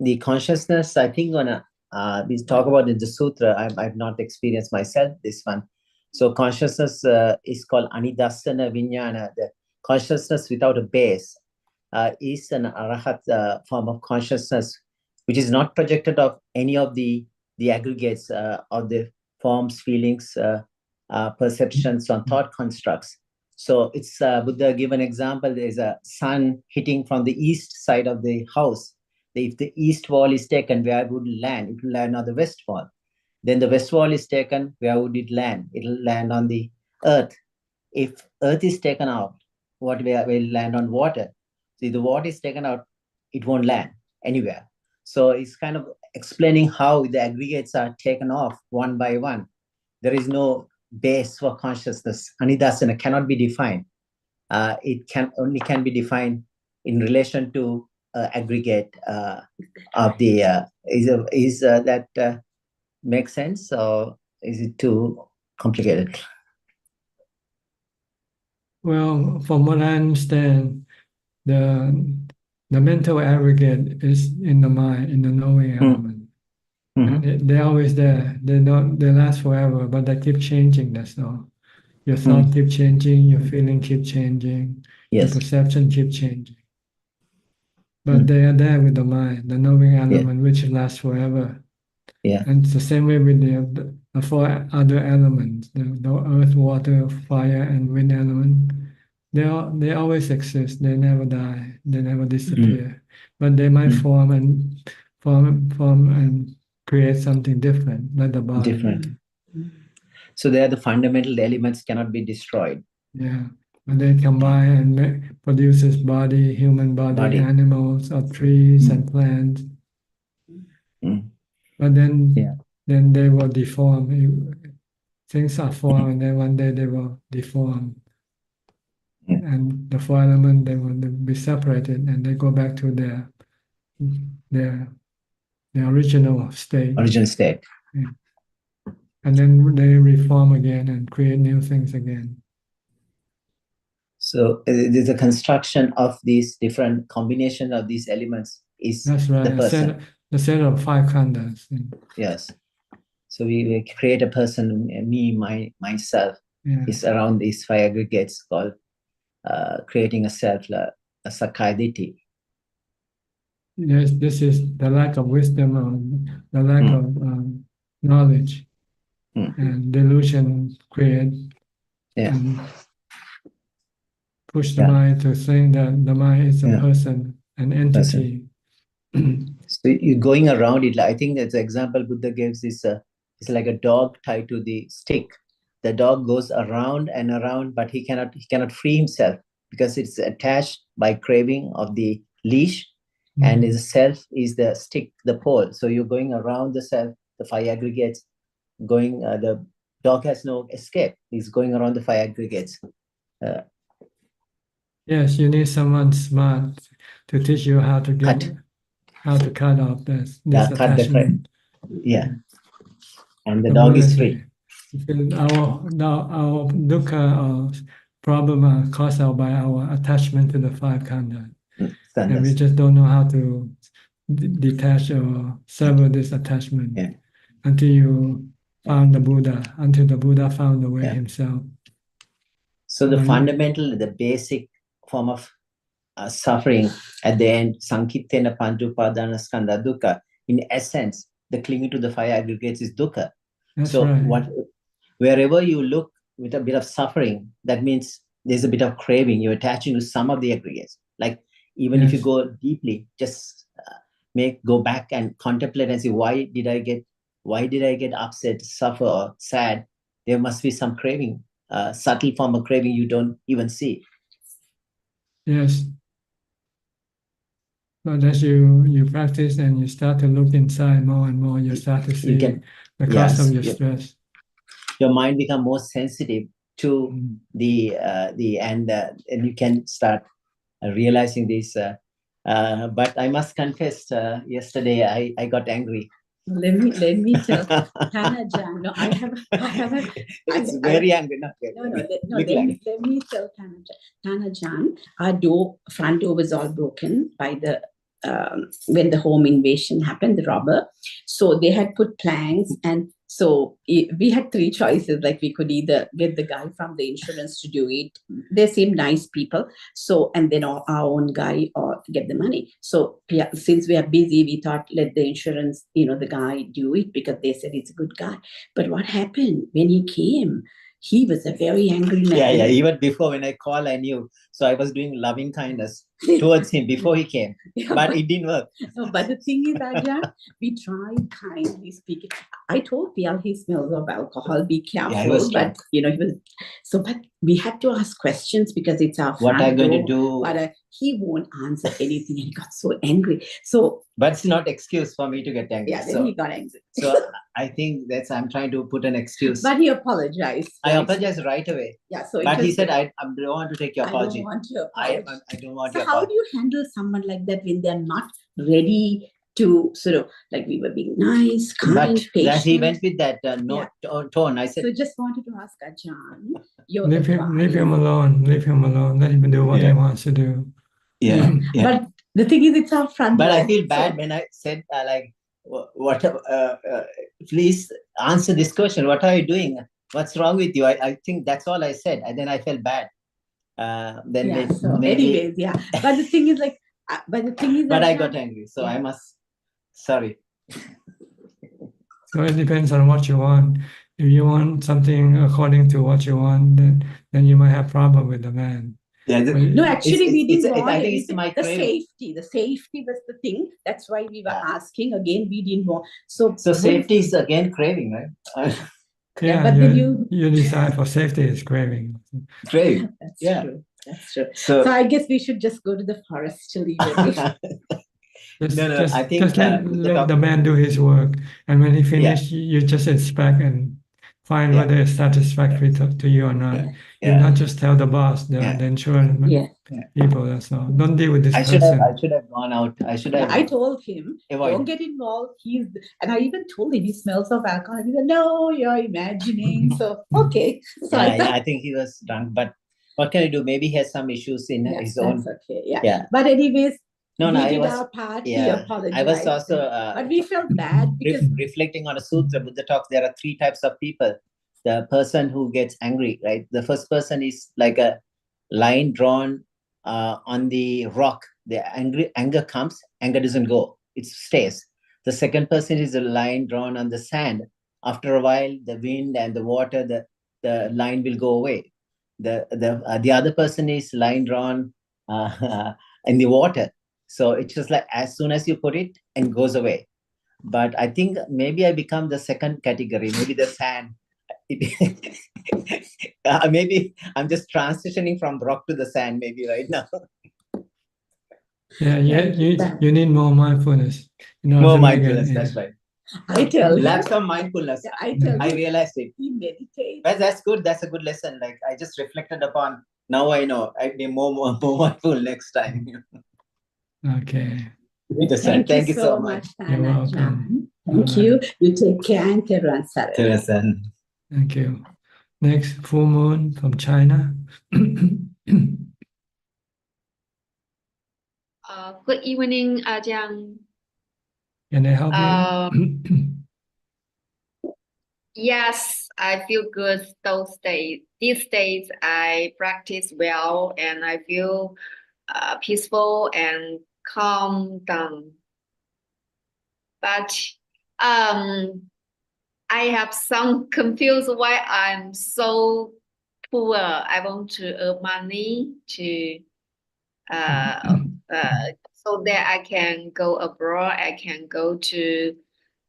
The consciousness, I think we talk about in the sutra. I've not experienced myself this one. So consciousness is called anidasana vijnana. The consciousness without a base is an arahat form of consciousness, which is not projected of any of the aggregates of the forms, feelings, perceptions, or thought constructs. So it's Buddha give an example. There's a sun hitting from the east side of the house. If the east wall is taken, where would it land? It will land on the west wall. Then the west wall is taken, where would it land? It will land on the earth. If earth is taken out, what will land on water? See, the water is taken out, it won't land anywhere. So it's kind of explaining how the aggregates are taken off one by one. There is no base for consciousness. Anidasana cannot be defined. It can be defined in relation to aggregate of the is that make sense, or is it too complicated? Well, from what I understand, the mental aggregate is in the mind, in the knowing element. And they're always there. They last forever, but they keep changing, that's all. Your thought keep changing, your feeling keep changing, your perception keep changing. But they are there with the mind, the knowing element, which lasts forever. Yeah. And it's the same way with the four other elements, the earth, water, fire, and wind element. They always exist. They never die. They never disappear. But they might form and create something different, like the body. Different. So they are the fundamental elements cannot be destroyed. Yeah. And they combine and produces body, human body, animals, or trees and plants. But then they will deform. Things are formed, and then one day they will deform. And the four elements, they will be separated, and they go back to their original state. Original state. Yeah. And then they reform again and create new things again. So there's a construction of these different combination of these elements is That's right. the person. The set of five khandhas. Yes. So we create a person, me, myself, is around these five aggregates called creating a self, a Sakkaya Ditthi. Yes, this is the lack of wisdom or the lack of knowledge. And delusion create and push the mind to think that the mind is a person, an entity. So you're going around it. I think that's the example Buddha gives is it's like a dog tied to the stick. The dog goes around and around, but he cannot free himself because it's attached by craving of the leash, and his self is the stick, the pole. So you're going around the self, the five aggregates. The dog has no escape. He's going around the five aggregates. Yes, you need someone smart to teach you how to cut off this attachment. And the dog is free. Our dukkha or problem are caused out by our attachment to the five khandhas. And we just don't know how to detach or sever this attachment until you found the Buddha, until the Buddha found the way himself. So the fundamental, the basic form of suffering at the end, Sankitena Panchupadana Skanda Dukkha, in essence, the clinging to the five aggregates is dukkha. That's so right. Wherever you look with a bit of suffering, that means there's a bit of craving. You're attaching to some of the aggregates. Like even if you go deeply, just go back and contemplate and see, why did I get upset, suffer, or sad? There must be some craving, subtle form of craving you don't even see. Yes. But as you practice and you start to look inside more and more, you start to see the cause of your stress. Your mind become more sensitive to the and you can start realizing this. But I must confess, yesterday I got angry. Let me tell Ajaan. No, I have. It's very angry, not very. Let me tell Ajaan. Our front door was all broken by the when the home invasion happened, the robber. So they had put planks, and so we had three choices. Like we could either get the guy from the insurance to do it. They seemed nice people. So, and then our own guy, or get the money. So since we are busy, we thought let the insurance, the guy do it, because they said it's a good guy. But what happened when he came? He was a very angry man. Yeah. Even before, when I called, I knew. So I was doing loving kindness towards him before he came. But it didn't work. No, but the thing is, Ajaan, we tried kindly speaking. I told Pial he smells of alcohol. Be careful. Yeah, he was but he was so. But we had to ask questions because it's our what are you going to door. do? He won't answer anything, and he got so angry. So, but it's not excuse for me to get angry. Yeah, then he got angry. So I think I'm trying to put an excuse. But he apologized. I apologized right away. Yeah. So, but he said, I don't want to take your apology. I don't want your apology. I don't want so your how apology. do you handle someone like that when they're not ready to sort of, like, we were being nice, kind, but patient? that he went with that tone. I said, so just wanted to ask Ajaan, leave him alone. Leave him alone. Let him do what he wants to do. Yeah. But the thing is, it's our front But door. I feel bad when I said, please answer this question. What are you doing? What's wrong with you? I think that's all I said. And then I felt bad. Then anyways, yeah. But the thing is, but I got angry. So I must, sorry. So it depends on what you want. If you want something according to what you want, then you might have problem with the man. Yeah, no, actually, we didn't want I think it's my safety. The safety was the thing. That's why we were asking again. We didn't want. So safety is again craving, right? But then you decide for safety is craving. Craving. That's true. That's true. So I guess we should just go to the forest to leave it. I think just let the man do his work, and when he finishes, you just inspect and find whether it's satisfactory to you or not. You not just tell the boss, the insurance people. That's all. Don't deal with this person. I should have gone out. I told him, don't get involved. And I even told him he smells of alcohol. He said, no, you're imagining. So okay. So I think he was drunk, but what can I do? Maybe he has some issues in his own. That's okay. Yeah. But anyways, we did our part. He apologized. I was also but we felt bad because reflecting on a sutra, Buddha talks, there are three types of people. The person who gets angry, right? The first person is like a line drawn on the rock. The anger comes, anger doesn't go, it stays. The second person is a line drawn on the sand. After a while, the wind and the water, the line will go away. The other person is line drawn in the water. So it's just like as soon as you put it, and goes away. But I think maybe I become the second category, maybe the sand. Maybe I'm just transitioning from rock to the sand, maybe right now. You need more mindfulness. More mindfulness, that's right. I tell him. Have some mindfulness. I realized it. He meditates. But that's good. That's a good lesson. Like I just reflected upon. Now I know. I'd be more mindful next time. Okay. Thank you so much. You're welcome. Thank you. You take care and Teruan Sarada. Thank you. Next, full moon from China. Good evening, Ajaan. Can I help you? Yes, I feel good those days. These days, I practice well and I feel peaceful and calm down. But I have some confused why I'm so poor. I want to earn money to so that I can go abroad. I can go to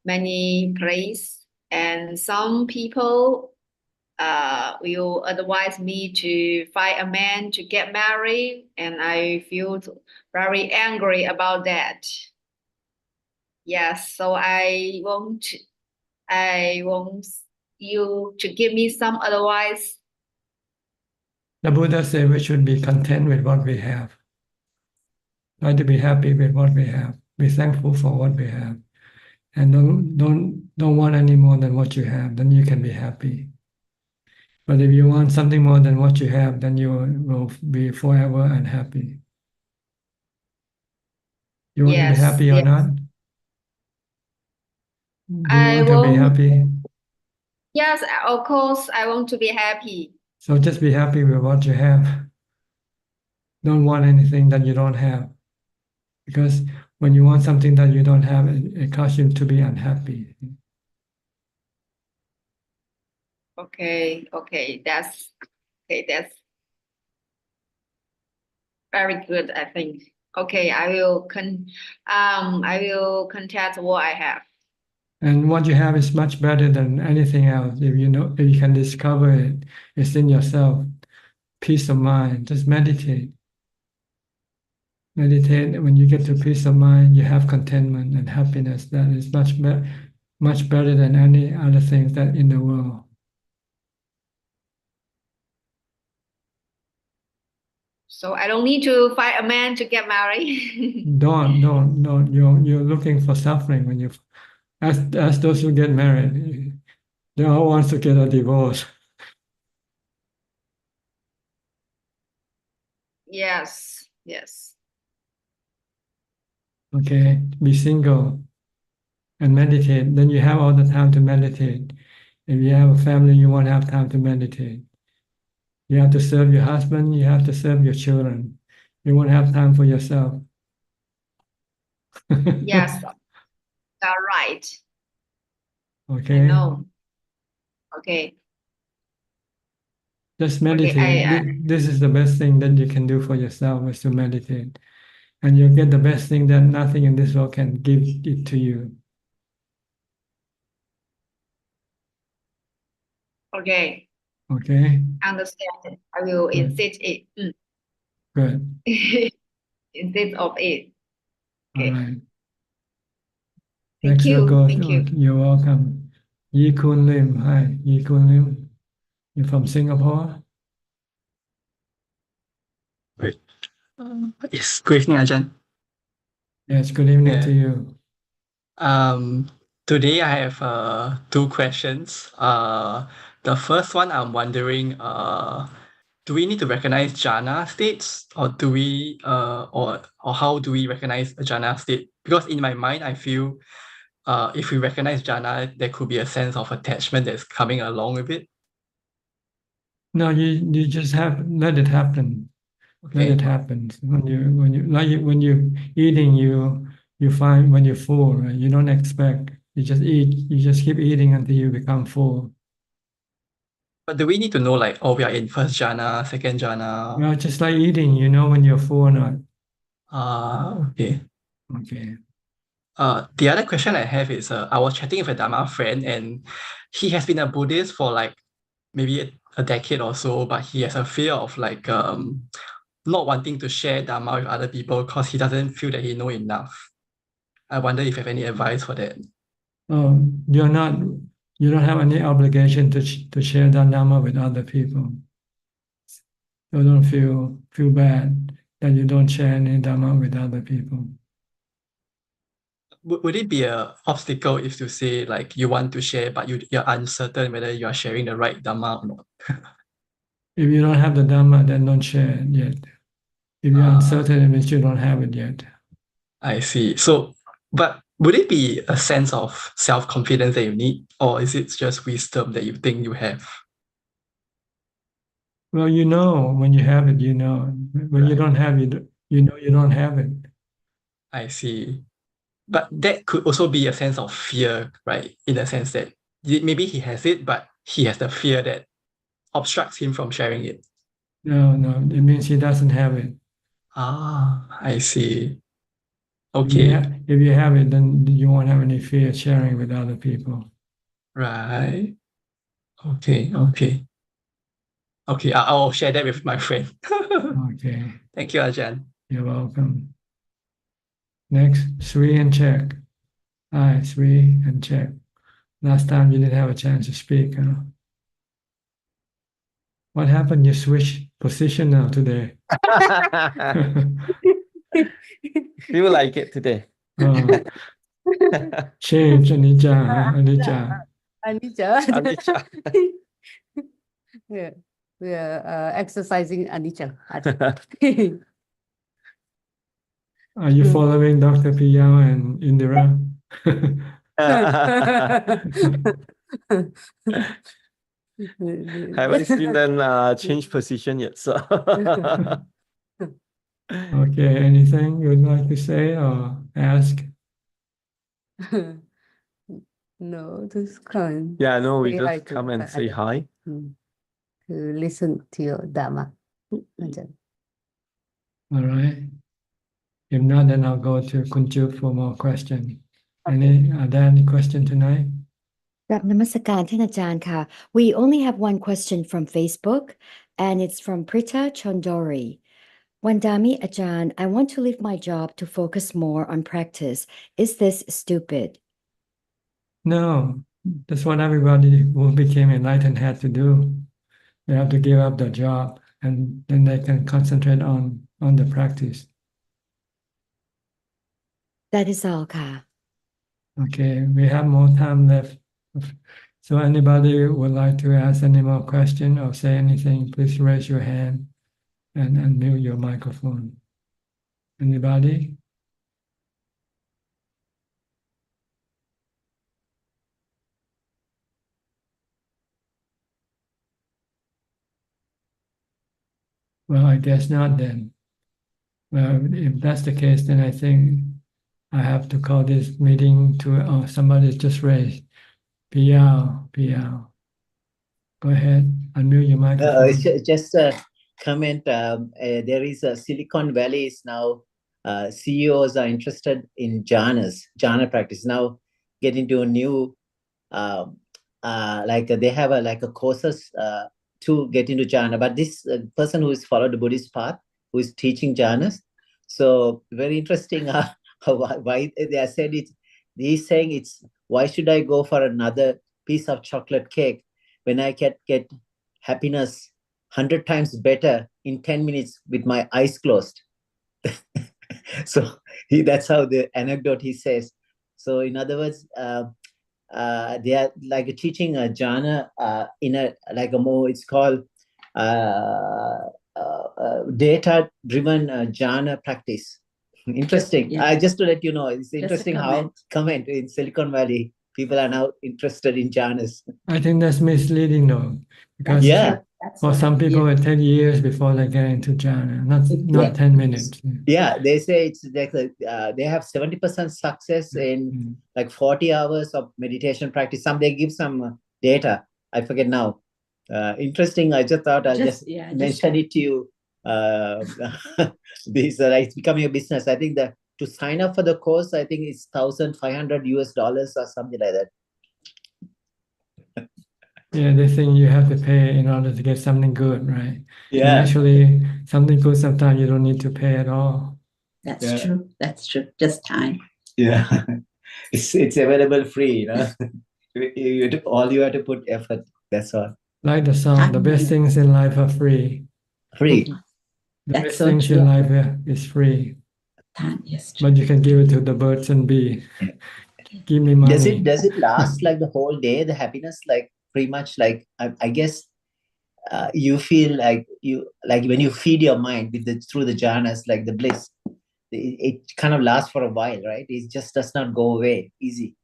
many places, and some people will advise me to find a man to get married, and I feel very angry about that. Yes, so I want you to give me some advice. The Buddha said we should be content with what we have. Try to be happy with what we have. Be thankful for what we have, and don't want any more than what you have. Then you can be happy. But if you want something more than what you have, then you will be forever unhappy. You want to be happy or not? Do you want to be happy? Yes, of course, I want to be happy. So just be happy with what you have. Don't want anything that you don't have. Because when you want something that you don't have, it causes you to be unhappy. Okay, that's very good, I think. Okay, I will contact what I have. And what you have is much better than anything else. If you can discover it, it's in yourself. Peace of mind. Just meditate. Meditate. When you get to peace of mind, you have contentment and happiness. That is much better than any other things that in the world. So I don't need to find a man to get married. Don't. You're looking for suffering when you ask those who get married. They all want to get a divorce. Yes. Okay, be single and meditate. Then you have all the time to meditate. If you have a family, you won't have time to meditate. You have to serve your husband, you have to serve your children. You won't have time for yourself. Yes, that's right. Okay. I know. Okay. Just meditate. This is the best thing that you can do for yourself is to meditate. And you'll get the best thing that nothing in this world can give it to you. Okay. Okay. Understand. I will insist it. Good. Insist of it. Okay. All right. Thank Next you. we'll go. Thank you. You're welcome. Yi Kun Lim. Hi, Yi Kun Lim. You're from Singapore? Right. Yes, good evening, Ajaan. Yes, good evening to you. Today I have two questions. The first one I'm wondering, do we need to recognize jhana states, or do we, or how do we recognize a jhana state? Because in my mind, I feel, if we recognize jhana, there could be a sense of attachment that's coming along with it. No, you just let it happen. Okay. Let it happen. When you're eating, you find when you're full, right? You don't expect. You just eat. You just keep eating until you become full. But do we need to know, like, oh, we are in first jhana, second jhana? Well, just like eating, you know when you're full or not. Okay. Okay. The other question I have is, I was chatting with a Dharma friend, and he has been a Buddhist for like maybe a decade or so, but he has a fear of like not wanting to share Dharma with other people because he doesn't feel that he know enough. I wonder if you have any advice for that. You don't have any obligation to share that Dharma with other people. So don't feel bad that you don't share any Dharma with other people. Would it be an obstacle if you say like you want to share, but you're uncertain whether you are sharing the right Dharma or not? If you don't have the Dharma, then don't share it yet. If you're uncertain, it means you don't have it yet. I see. So, but would it be a sense of self-confidence that you need, or is it just wisdom that you think you have? Well, you know, when you have it, you know. When you don't have it, you know you don't have it. I see. But that could also be a sense of fear, right? In a sense that maybe he has it, but he has the fear that obstructs him from sharing it. No, it means he doesn't have it. Ah, I see. If Okay. you have it, then you won't have any fear sharing with other people. Right. Okay. I'll share that with my friend. Okay. Thank you, Ajaan. You're welcome. Next, Sri and Czech. Hi, Sri and Czech. Last time you didn't have a chance to speak, huh? What happened? You switched position now today. Feel like it today. Change, Anija, huh? Anija. Anicca. Yeah, we are exercising anicca. Are you following Dr. Piyao and Indira? Haven't seen them change position yet, so. Okay, anything you would like to say or ask? No, just come. Yeah, no, we Say hi just to come and say hi. to listen to your Dharma. All right. If not, then I'll go to Kunju for more questions. Are there any question tonight? กราบนมัสการท่านอาจารย์ค่ะ We only have one question from Facebook, and it's from Prita Chondori. Wandami Ajaan, I want to leave my job to focus more on practice. Is this stupid? No, that's what everybody who became enlightened had to do. They have to give up the job, and then they can concentrate on the practice. That is all, ka. Okay, we have more time left. So anybody would like to ask any more question or say anything, please raise your hand and unmute your microphone. Anybody? Well, I guess not then. Well, if that's the case, then I think I have to call this meeting to, somebody just raised. Piao. Go ahead, unmute your microphone. Just a comment. There is a Silicon Valley is now, CEOs are interested in jhana practice. Now get into a new, like they have a courses to get into jhana. But this person who is followed the Buddhist path, who is teaching jhanas. So very interesting why they said it. He's saying it's, why should I go for another piece of chocolate cake when I can get happiness 100 times better in 10 minutes with my eyes closed? So that's how the anecdote he says. So in other words, they are like teaching a jhana in a like a more, it's called data-driven jhana practice. Interesting. Yeah. Just to let you know, it's Just a interesting how comment. comment in Silicon Valley, people are now interested in jhanas. I think that's misleading though, because Yeah. for some people it takes years before they get into jhana, not 10 minutes. Yeah, they say it's like they have 70% success in like 40 hours of meditation practice. They give some data. I forget now. Interesting. I just thought I'll just mention it to you. This it's becoming a business. I think that to sign up for the course, I think it's $1,500 or something like that. Yeah, they think you have to pay in order to get something good, right? Yeah. And actually, something good sometimes you don't need to pay at all. That's true. That's true. Just time. Yeah, it's available free. All you have to put effort. That's all. Like the song, the best things in life are free. Free. The That's best so things true. in life is free. Yes, But you can give it to the birds and bees. Give me money. Does it last like the whole day? The happiness, like pretty much like I guess you feel like when you feed your mind with through the jhanas, like the bliss, it kind of lasts for a while, right? It just does not go away easy.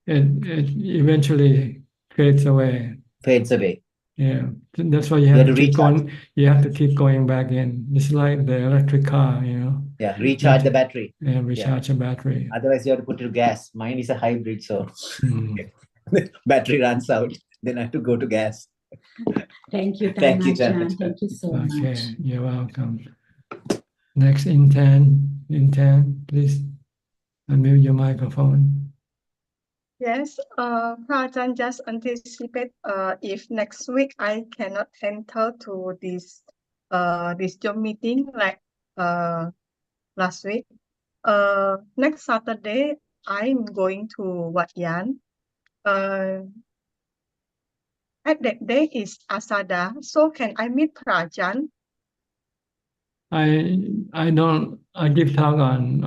It eventually fades away. Fades away. Yeah, that's why you You have have to to keep recharge. going. You have to keep going back in. It's like the electric car, you know. Yeah, You recharge have the to- battery. Yeah, recharge a battery. Otherwise, you have to put your gas. Mine is a hybrid, so Mm. battery runs out. Then I have to go to gas. Thank you, Thank you, Ajaan. Ajaan. Thank you so much. Okay, you're welcome. Next, Intan, please unmute your microphone. Yes, Prajan just anticipate if next week I cannot enter to this job meeting like last week. Next Saturday I'm going to Wat Yan. At that day is Asada, so can I meet Prajan? I give talk on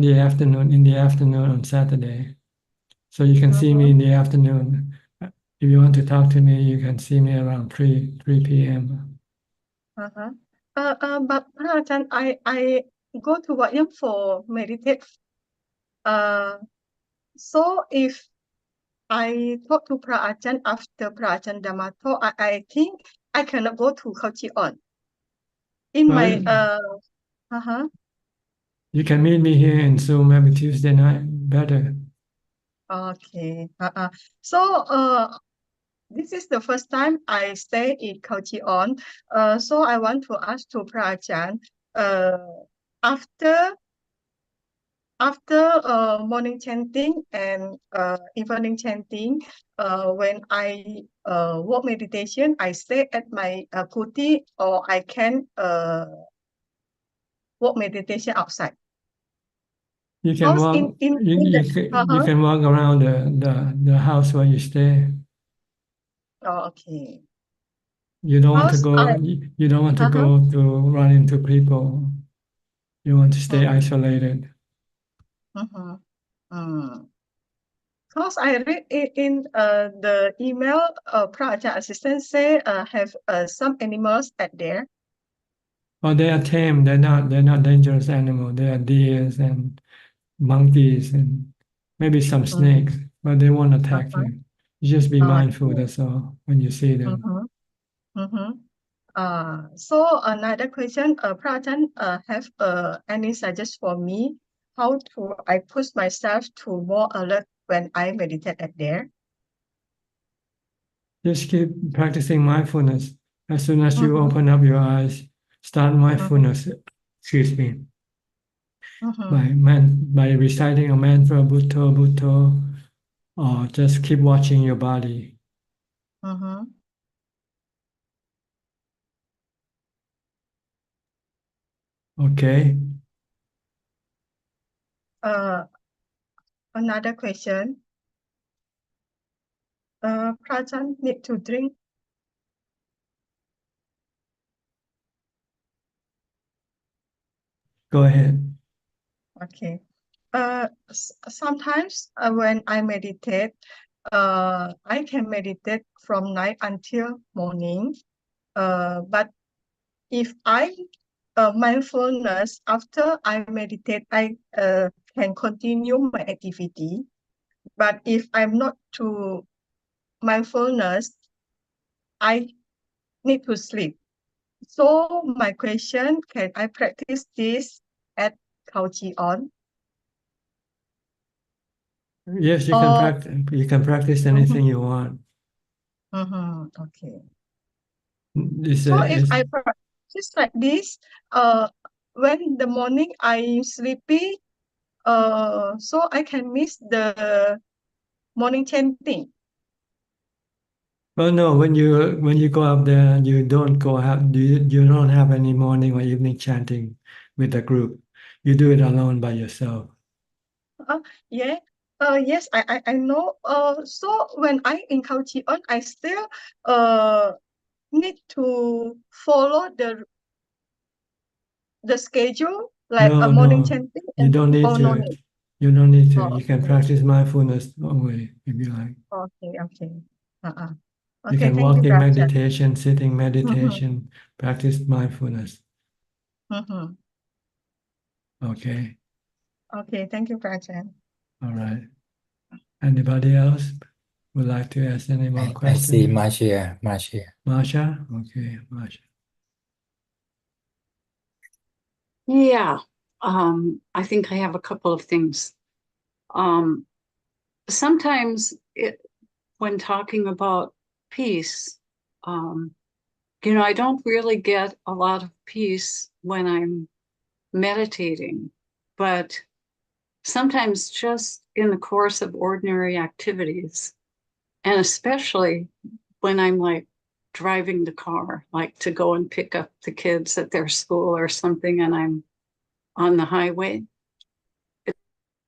the afternoon, in the afternoon on Saturday. So you can see me in the afternoon. If you want to talk to me, you can see me around 3 p.m. Uh-huh. But Prajan, I go to Wat Yan for meditate. So if I talk to Prajan after Prajan Dhamma talk, I think I cannot go to Khao in my uh-huh. You can meet me here in Zoom every Tuesday night. Better. Okay. So this is the first time I stay in Khao So I want to ask to Prajan, after morning chanting and evening chanting, when I walk meditation, I stay at my kuti, or I can walk meditation outside. You can How's walk. in You can walk around the house where you stay. Oh, okay. You don't want to How's go. You don't want to go to run into people. You want to stay isolated. Because I read in the email, project assistant say have some animals at there. Well, they are tame. They're not dangerous animals. They are deers and monkeys and maybe some snakes, but they won't attack you. You just be mindful. That's all when you see them. So another question, Prajan, have any suggest for me how to I push myself to more alert when I meditate at there? Just keep practicing mindfulness. As soon as you open up your eyes, start mindfulness. Excuse me. By reciting a mantra, Bhutto, Bhutto, or just keep watching your body. Okay. Another question. Prajan need to drink. Go ahead. Okay. Sometimes when I meditate, I can meditate from night until morning. But if I mindfulness after I meditate, I can continue my activity. But if I'm not to mindfulness, I need to sleep. So my question, can I practice this at Khao on? Yes, you can practice. You can practice anything you want. Okay. This So if is I practice like this, when the morning I'm sleepy, so I can miss the morning chanting. well, no. When you go up there, you don't go have you don't have any morning or evening chanting with a group. You do it alone by yourself. Yeah. Yes, I know. So when I in Khao I still need to follow the schedule, like a morning chanting. You don't need No to. need. You don't need to. Oh, You can okay. practice mindfulness only if you like. Okay. You Okay, can thank you, walk in Prajan. meditation, sitting meditation, practice mindfulness. Okay. Okay, thank you, Ajahn. All right. Anybody else would like to ask any more I questions? see Marcia. Marsha? Okay, Marsha. Yeah, I think I have a couple of things. Sometimes when talking about peace, I don't really get a lot of peace when I'm meditating, but sometimes just in the course of ordinary activities, and especially when I'm like driving the car, like to go and pick up the kids at their school or something, and I'm on the highway, I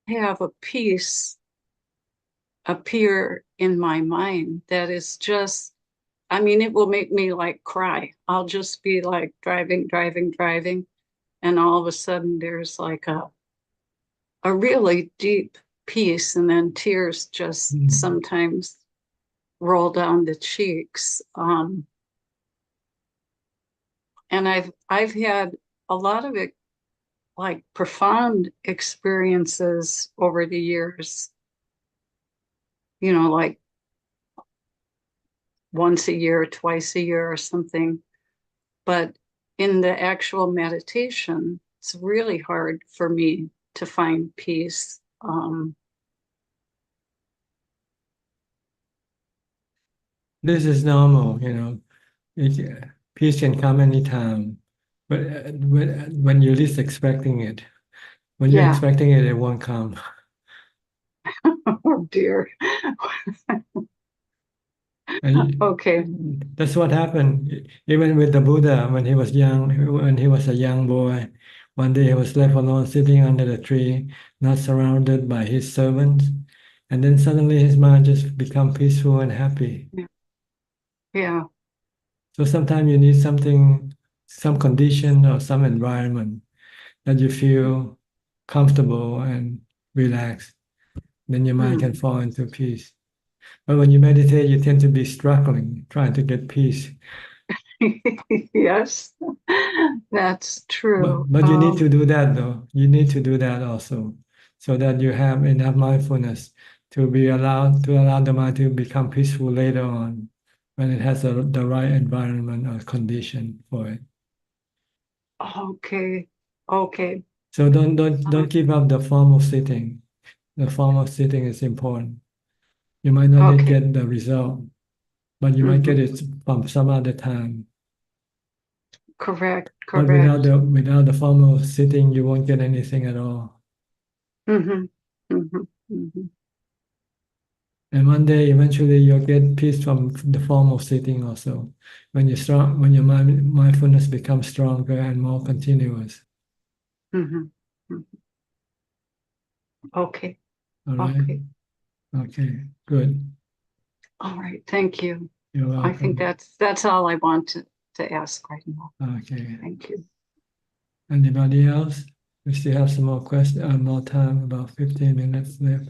have a peace appear in my mind that is just, it will make me like cry. I'll just be like driving, and all of a sudden there's like a really deep peace, and then tears just sometimes roll down the cheeks. And I've had a lot of it, like profound experiences over the years, like once a year, twice a year or something. But in the actual meditation, it's really hard for me to find peace. This is normal, peace can come anytime, but when you're least expecting it, when you're expecting it, it won't come. Oh dear. Okay. That's what happened. Even with the Buddha, when he was young, when he was a young boy, one day he was left alone sitting under the tree, not surrounded by his servants. And then suddenly his mind just become peaceful and happy. Yeah. So sometimes you need something, some condition or some environment that you feel comfortable and relaxed. Then your mind can fall into peace. But when you meditate, you tend to be struggling, trying to get peace. Yes, that's true. But you need to do that though. You need to do that also, so that you have enough mindfulness to allow the mind to become peaceful later on, when it has the right environment or condition for it. Okay. So don't give up the formal sitting. The formal sitting is important. You might not yet get the result, but you might get it from some other time. Correct. But without the formal sitting, you won't get anything at all. And one day, eventually, you'll get peace from the formal sitting also. When your mindfulness becomes stronger and more continuous. Okay. All right. Okay. Good. All right. Thank you. You're welcome. I think that's all I want to ask right now. Okay. Thank you. Anybody else? We still have some more questions, more time, about 15 minutes left.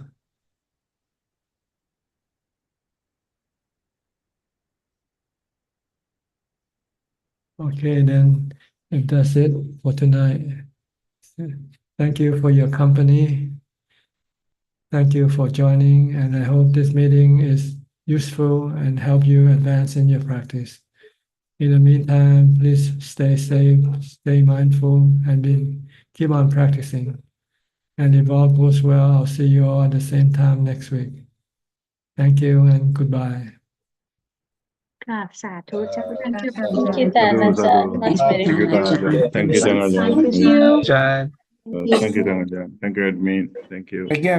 Okay, then, if that's it for tonight, thank you for your company. Thank you for joining, and I hope this meeting is useful and help you advance in your practice. In the meantime, please stay safe, stay mindful, and keep on practicing. And if all goes well, I'll see you all at the same time next week. Thank you and goodbye. Thank you, Thank you, Ajahn. Ajahn. Much very Thank you, much. Ajahn. Thank you, Ajahn. Thank you. John. Thank you, Ajahn. Thank you, admin. Thank you.